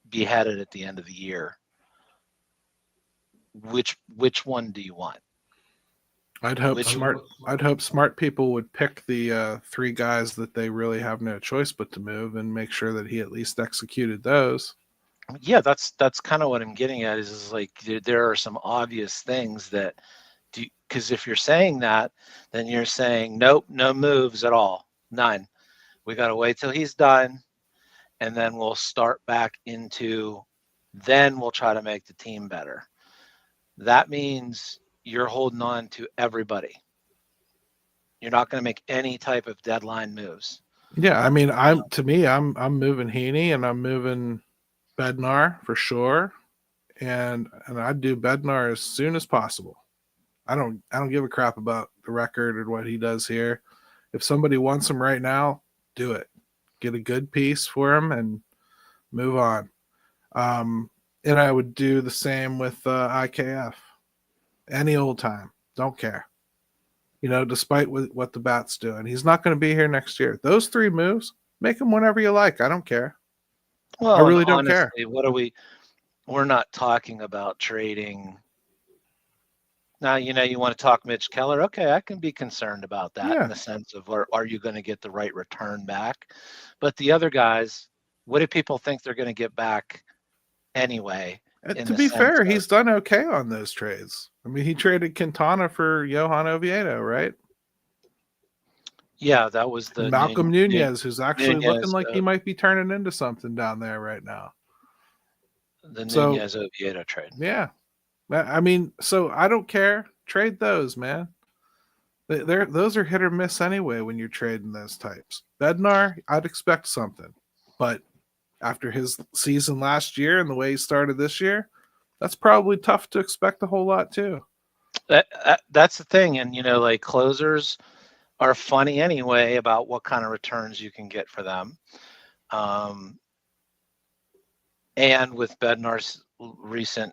beheaded at the end of the year? Which one do you want? I'd hope smart people would pick the 3 guys that they really have no choice but to move and make sure that he at least executed those. Yeah, that's kind of what I'm getting at is like there are some obvious things that because if you're saying that, then you're saying nope, no moves at all, none. We got to wait till he's done, and then we'll start back into. Then we'll try to make the team better. That means you're holding on to everybody. You're not going to make any type of deadline moves. Yeah, I mean, I'm moving Heaney and I'm moving Bednar for sure, and I'd do Bednar as soon as possible. I don't give a crap about the record or what he does here. If somebody wants him right now, do it. Get a good piece for him and move on. And I would do the same with IKF. Any old time. Don't care. Despite what the Bat's doing. He's not going to be here next year. Those 3 moves, make them whenever you like. I don't care. Well, I really don't care. We're not talking about trading. Now, you want to talk Mitch Keller. Okay, I can be concerned about that in the sense of are you going to get the right return back? But the other guys, what do people think they're going to get back anyway? To be fair, he's done okay on those trades. I mean, he traded Quintana for Johan Oviedo, right? Yeah, that was the Malcolm Nunez, who's actually looking like he might be turning into something down there right now. The Nunez Oviedo trade. Yeah. I mean, so I don't care. Trade those, man. Those are hit or miss anyway when you're trading those types. Bednar, I'd expect something. But after his season last year and the way he started this year, that's probably tough to expect a whole lot too. That's the thing. And, like closers are funny anyway about what kind of returns you can get for them. And with Bednar's recent,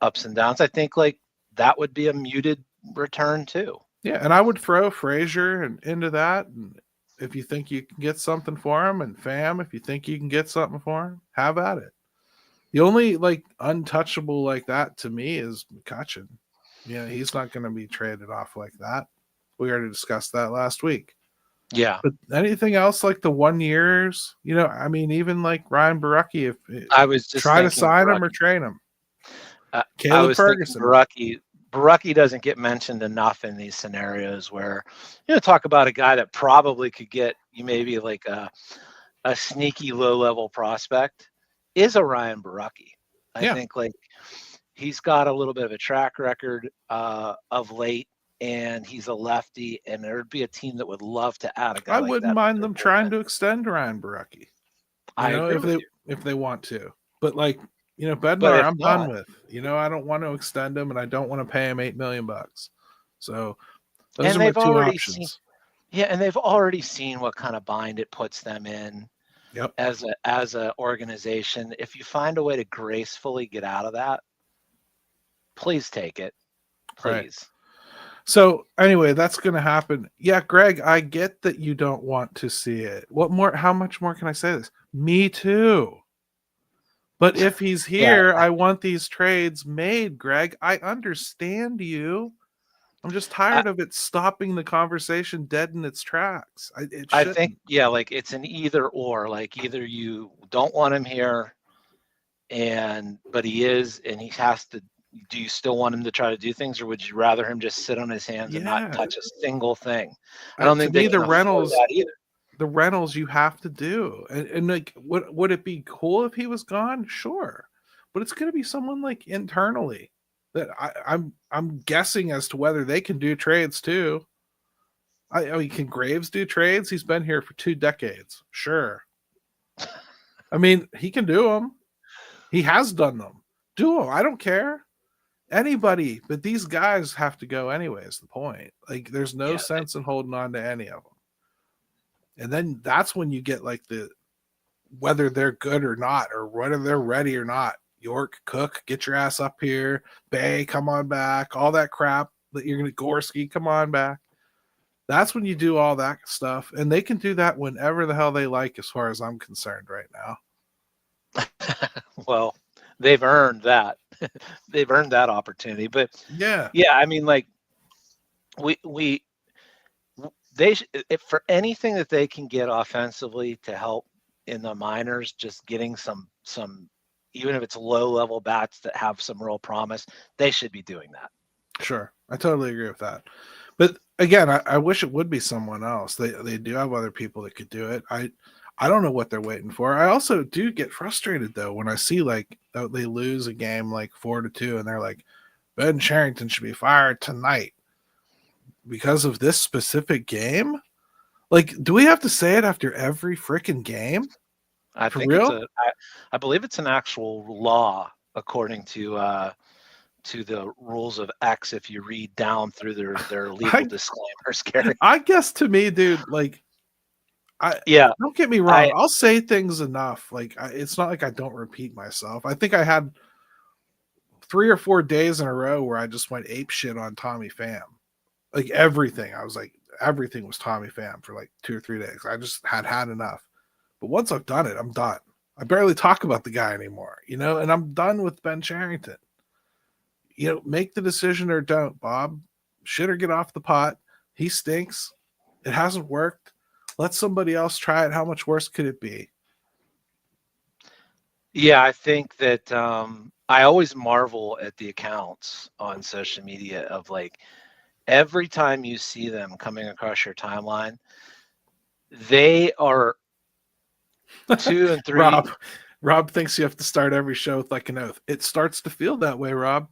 ups and downs, I think like that would be a muted return too. Yeah, and I would throw Frazier into that. And if you think you can get something for him, and Pham, if you think you can get something for him, have at it. The only like untouchable like that to me is McCutchen. He's not going to be traded off like that. We already discussed that last week. Yeah. But anything else like the 1 years, I mean, even like Ryan Borucki, if I was just try to sign him or trade him. Caleb Ferguson. Borucki doesn't get mentioned enough in these scenarios where, talk about a guy that probably could get you maybe like a sneaky low-level prospect is a Ryan Borucki. I think like he's got a little bit of a track record of late, and he's a lefty, and there'd be a team that would love to add a guy. I wouldn't mind them trying to extend Ryan Borucki. I agree if they want to, but like Bednar, I'm done with. I don't want to extend him, and I don't want to pay him $8 million. So those are my 2 options. And they've already seen what kind of bind it puts them in. Yep. As a organization, if you find a way to gracefully get out of that, please take it. Please. Right. So anyway, that's going to happen. Yeah, Greg, I get that you don't want to see it. What more? How much more can I say this? Me too. But if he's here, I want these trades made, Greg. I understand you. I'm just tired of it stopping the conversation dead in its tracks. I think, like it's an either or. Like either you don't want him here but he is, and he has to. Do you still want him to try to do things, or would you rather him just sit on his hands and not Yeah. touch a single thing? I don't To think me, they can afford that either. the rentals you have to do. And like, would it be cool if he was gone? Sure. But it's going to be someone like internally that I'm guessing as to whether they can do trades too. I mean, can Graves do trades? He's been here for 2 decades. Sure. I mean, he can do them. He has done them. Do them. I don't care. Anybody, but these guys have to go anyway, is the point. Like, there's no sense in holding on to any of them. And then that's when you get like whether they're good or not, or whether they're ready or not. York, Cook, get your ass up here. Bay, come on back. All that crap that you're going to Gorski, come on back. That's when you do all that stuff. And they can do that whenever the hell they like, as far as I'm concerned right now. Well, they've earned that. They've earned that opportunity. But yeah, I mean, like if for anything that they can get offensively to help in the minors, just getting some, even if it's low level bats that have some real promise, they should be doing that. Sure. I totally agree with that. But again, I wish it would be someone else. They do have other people that could do it. I don't know what they're waiting for. I also do get frustrated though when I see like they lose a game like 4-2 and they're like, Ben Cherington should be fired tonight because of this specific game. Like, do we have to say it after every freaking game? I For think real? I believe it's an actual law according to the rules of X. If you read down through their legal disclaimers, Gary. I guess to me, dude, like, don't get me wrong. I'll say things enough. Like, it's not like I don't repeat myself. I think I had 3 or 4 days in a row where I just went ape shit on Tommy Pham. Like, everything. I was like, everything was Tommy Pham for like 2 or 3 days. I just had enough. But once I've done it, I'm done. I barely talk about the guy anymore, and I'm done with Ben Cherington. Make the decision or don't, Bob. Shit or get off the pot. He stinks. It hasn't worked. Let somebody else try it. How much worse could it be? Yeah, I think that I always marvel at the accounts on social media of like every time you see them coming across your timeline, they are 2 and 3. Rob thinks you have to start every show with like an oath. It starts to feel that way, Rob.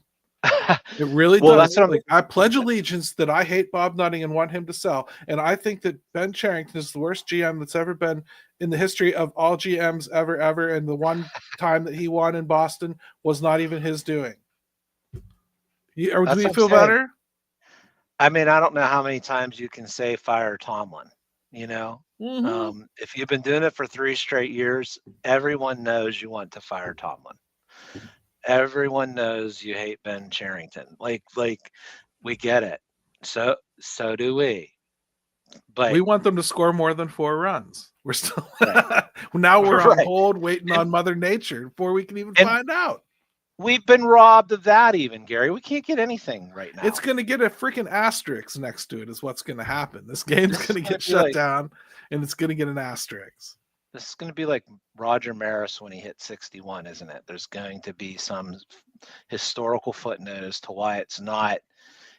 It really does. That's what I pledge allegiance that I hate Bob Nutting and want him to sell. And I think that Ben Cherington is the worst GM that's ever been in the history of all GMs ever. And the one time that he won in Boston was not even his doing. Do you feel better? I mean, I don't know how many times you can say fire Tomlin, Mm-hmm. If you've been doing it for 3 straight years, everyone knows you want to fire Tomlin. Everyone knows you hate Ben Cherington. Like we get it. So do we. But we want them to score more than 4 runs. We're still now we're on hold waiting on Mother Nature before we can even find out. We've been robbed of that even, Gary. We can't get anything right now. It's going to get a freaking asterisk next to it is what's going to happen. This game's going to get shut down, and it's going to get an asterisk. This is going to be like Roger Maris when he hit 61, isn't it? There's going to be some historical footnote as to why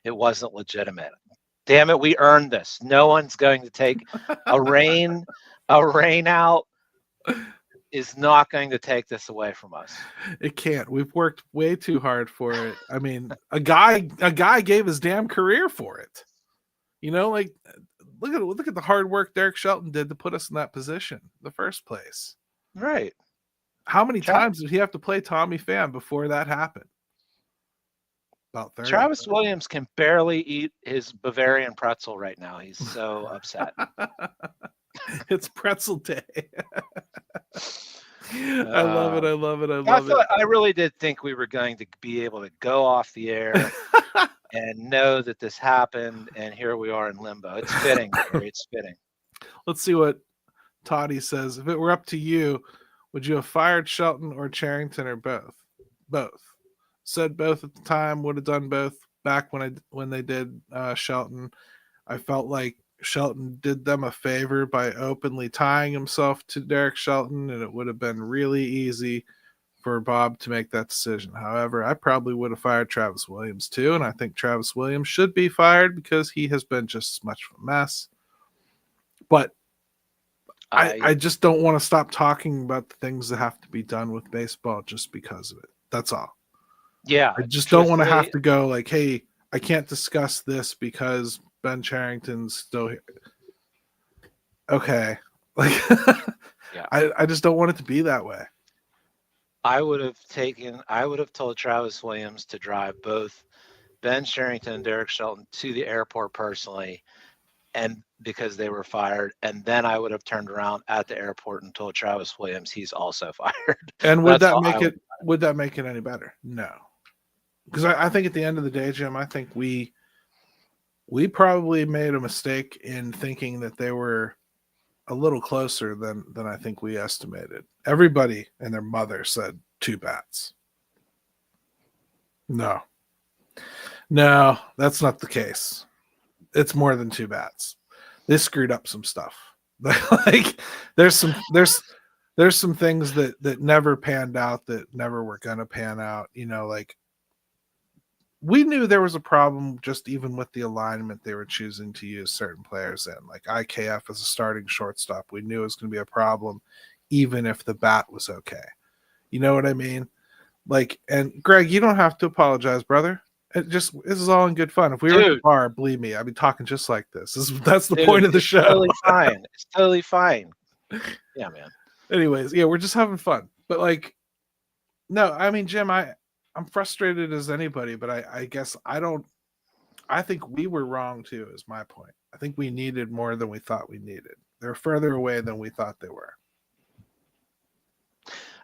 it wasn't legitimate. Damn it, we earned this. No one's going to take a rain out is not going to take this away from us. It can't. We've worked way too hard for it. I mean, a guy gave his damn career for it. Like look at the hard work Derek Shelton did to put us in that position in the first place. Right. How many times did he have to play Tommy Pham before that happened? About 30. Travis Williams can barely eat his Bavarian pretzel right now. He's so upset. It's pretzel day. I love it. I love it. I really did think we were going to be able to go off the air and know that this happened, and here we are in limbo. It's fitting. It's fitting. Let's see what Toddy says. If it were up to you, would you have fired Shelton or Cherington or both? Both. Said both at the time. Would have done both back when they did Shelton. I felt like Shelton did them a favor by openly tying himself to Derek Shelton, and it would have been really easy for Bob to make that decision. However, I probably would have fired Travis Williams too, and I think Travis Williams should be fired because he has been just as much of a mess. But I just don't want to stop talking about the things that have to be done with baseball just because of it. That's all. Yeah. I just don't want to have truthfully, to go like, hey, I can't discuss this because Ben Charrington's still here. Okay. Like, Yeah. I just don't want it to be that way. I would have told Travis Williams to drive both Ben Sherrington and Derek Shelton to the airport personally, and because they were fired, and then I would have turned around at the airport and told Travis Williams he's also fired. And would That's that how make I it? Would that make it any better? No, because I think at the end of the day, Jim, I think we probably made a mistake in thinking that they were a little closer than I think we estimated. Everybody and their mother said 2 bats. No, that's not the case. It's more than 2 bats. They screwed up some stuff. Like there's some things that never panned out, that never were gonna pan out. You know, like we knew there was a problem just even with the alignment they were choosing to use certain players in. Like IKF as a starting shortstop, we knew it was going to be a problem, even if the bat was okay. You know what I mean? Like, and Greg, you don't have to apologize, brother. This is all in good fun. If we were at the bar, believe me, I'd be talking just like this. That's the point of the show. Totally fine. It's totally fine. Yeah, man. Anyways, yeah, we're just having fun. But like, no, I mean, Jim, I'm frustrated as anybody, but I guess I think we were wrong too, is my point. I think we needed more than we thought we needed. They're further away than we thought they were.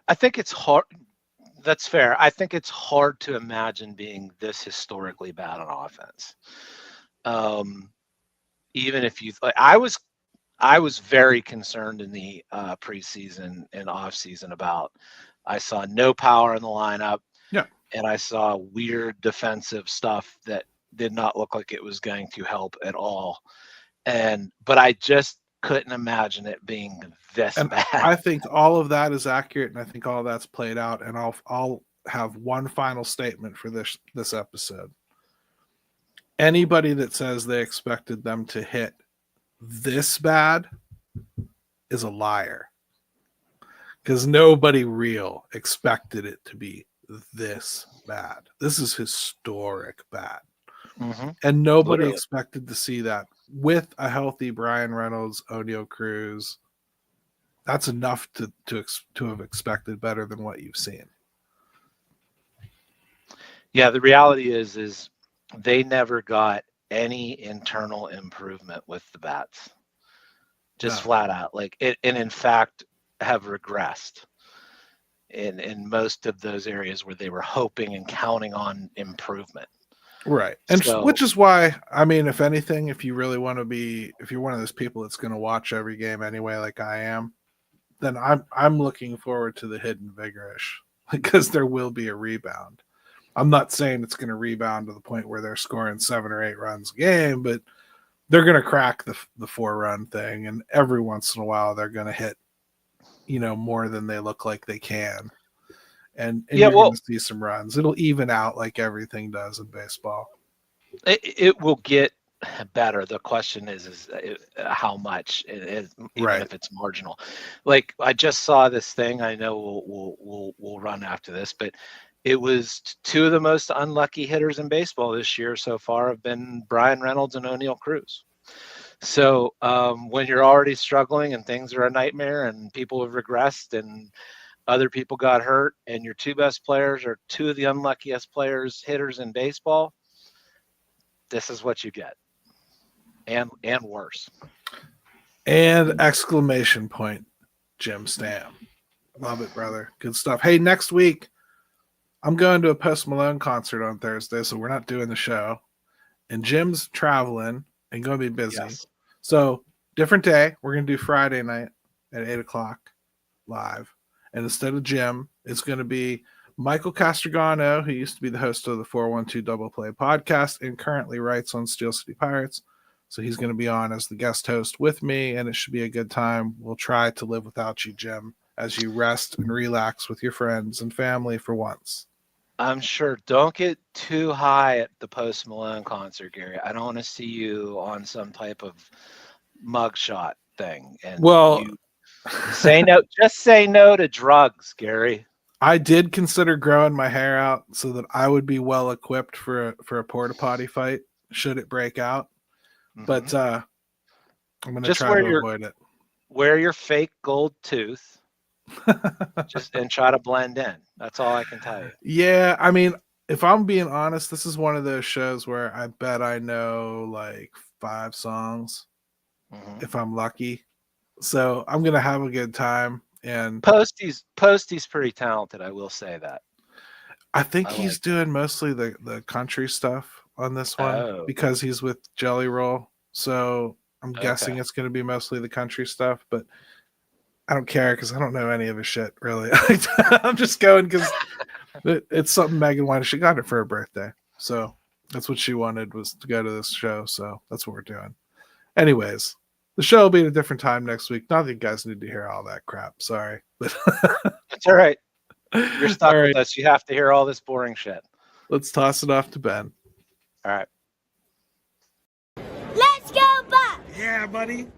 I think it's hard. That's fair. I think it's hard to imagine being this historically bad on offense. Even if you, like, I was very concerned in the preseason and offseason about, I saw no power in the lineup. Yeah. And I saw weird defensive stuff that did not look like it was going to help at all. But I just couldn't imagine it being this bad. I think all of that is accurate, and I think all that's played out. And I'll have one final statement for this episode. Anybody that says they expected them to hit this bad is a liar, because nobody real expected it to be this bad. This is historic bad. Mm-hmm. And nobody Literally expected to see that with a healthy Brian Reynolds, O'Neal Cruz. That's enough to have expected better than what you've seen. Yeah, the reality is they never got any internal improvement with the bats. Just flat out. Like it, and in fact have regressed in most of those areas where they were hoping and counting on improvement. Right. And So, which is why, I mean, if anything, if you really want to be, if you're one of those people that's going to watch every game anyway, like I am, then I'm looking forward to the hidden vigorish, because there will be a rebound. I'm not saying it's going to rebound to the point where they're scoring 7 or 8 runs a game, but they're going to crack the 4-run thing. And every once in a while, they're going to hit, more than they look like they can. And you're going to see some runs. It'll even out like everything does in baseball. It will get better. The question is how much, even if it's marginal. Like I just saw this thing. I know we'll run after this, but it was 2 of the most unlucky hitters in baseball this year so far have been Brian Reynolds and O'Neal Cruz. So when you're already struggling and things are a nightmare and people have regressed and other people got hurt, and your 2 best players are 2 of the unluckiest hitters in baseball, this is what you get. And worse. And exclamation point, Jim Stam. Love it, brother. Good stuff. Hey, next week, I'm going to a Post Malone concert on Thursday, so we're not doing the show. And Jim's traveling and going to be busy. Yes. So, different day. We're going to do Friday night at 8 o'clock live. And instead of Jim, it's going to be Michael Castrogano, who used to be the host of the 412 Double Play podcast and currently writes on Steel City Pirates. So he's going to be on as the guest host with me, and it should be a good time. We'll try to live without you, Jim, as you rest and relax with your friends and family for once. I'm sure. Don't get too high at the Post Malone concert, Gary. I don't want to see you on some type of mugshot thing. And Well, you say no. Just say no to drugs, Gary. I did consider growing my hair out so that I would be well equipped for a porta potty fight should it break out. But I'm going to Just try to avoid it. Wear your fake gold tooth, and try to blend in. That's all I can tell you. Yeah, I mean, if I'm being honest, this is one of those shows where I bet I know like 5 songs if I'm lucky. So I'm going to have a good time. And Posty's pretty talented, I will say that. I think he's doing mostly the country stuff on this one because he's with Jelly Roll. So I'm guessing it's going to be mostly the country stuff, but I don't care because I don't know any of his shit, really. I'm just going because it's something Megan wanted. She got it for her birthday. So that's what she wanted, was to go to this show. So that's what we're doing. Anyways, the show will be at a different time next week. Not that you guys need to hear all that crap. Sorry. But that's all right. You're stuck with us. You have to hear all this boring shit. Let's toss it off to Ben. All right. Let's go, Bucks! Yeah, buddy.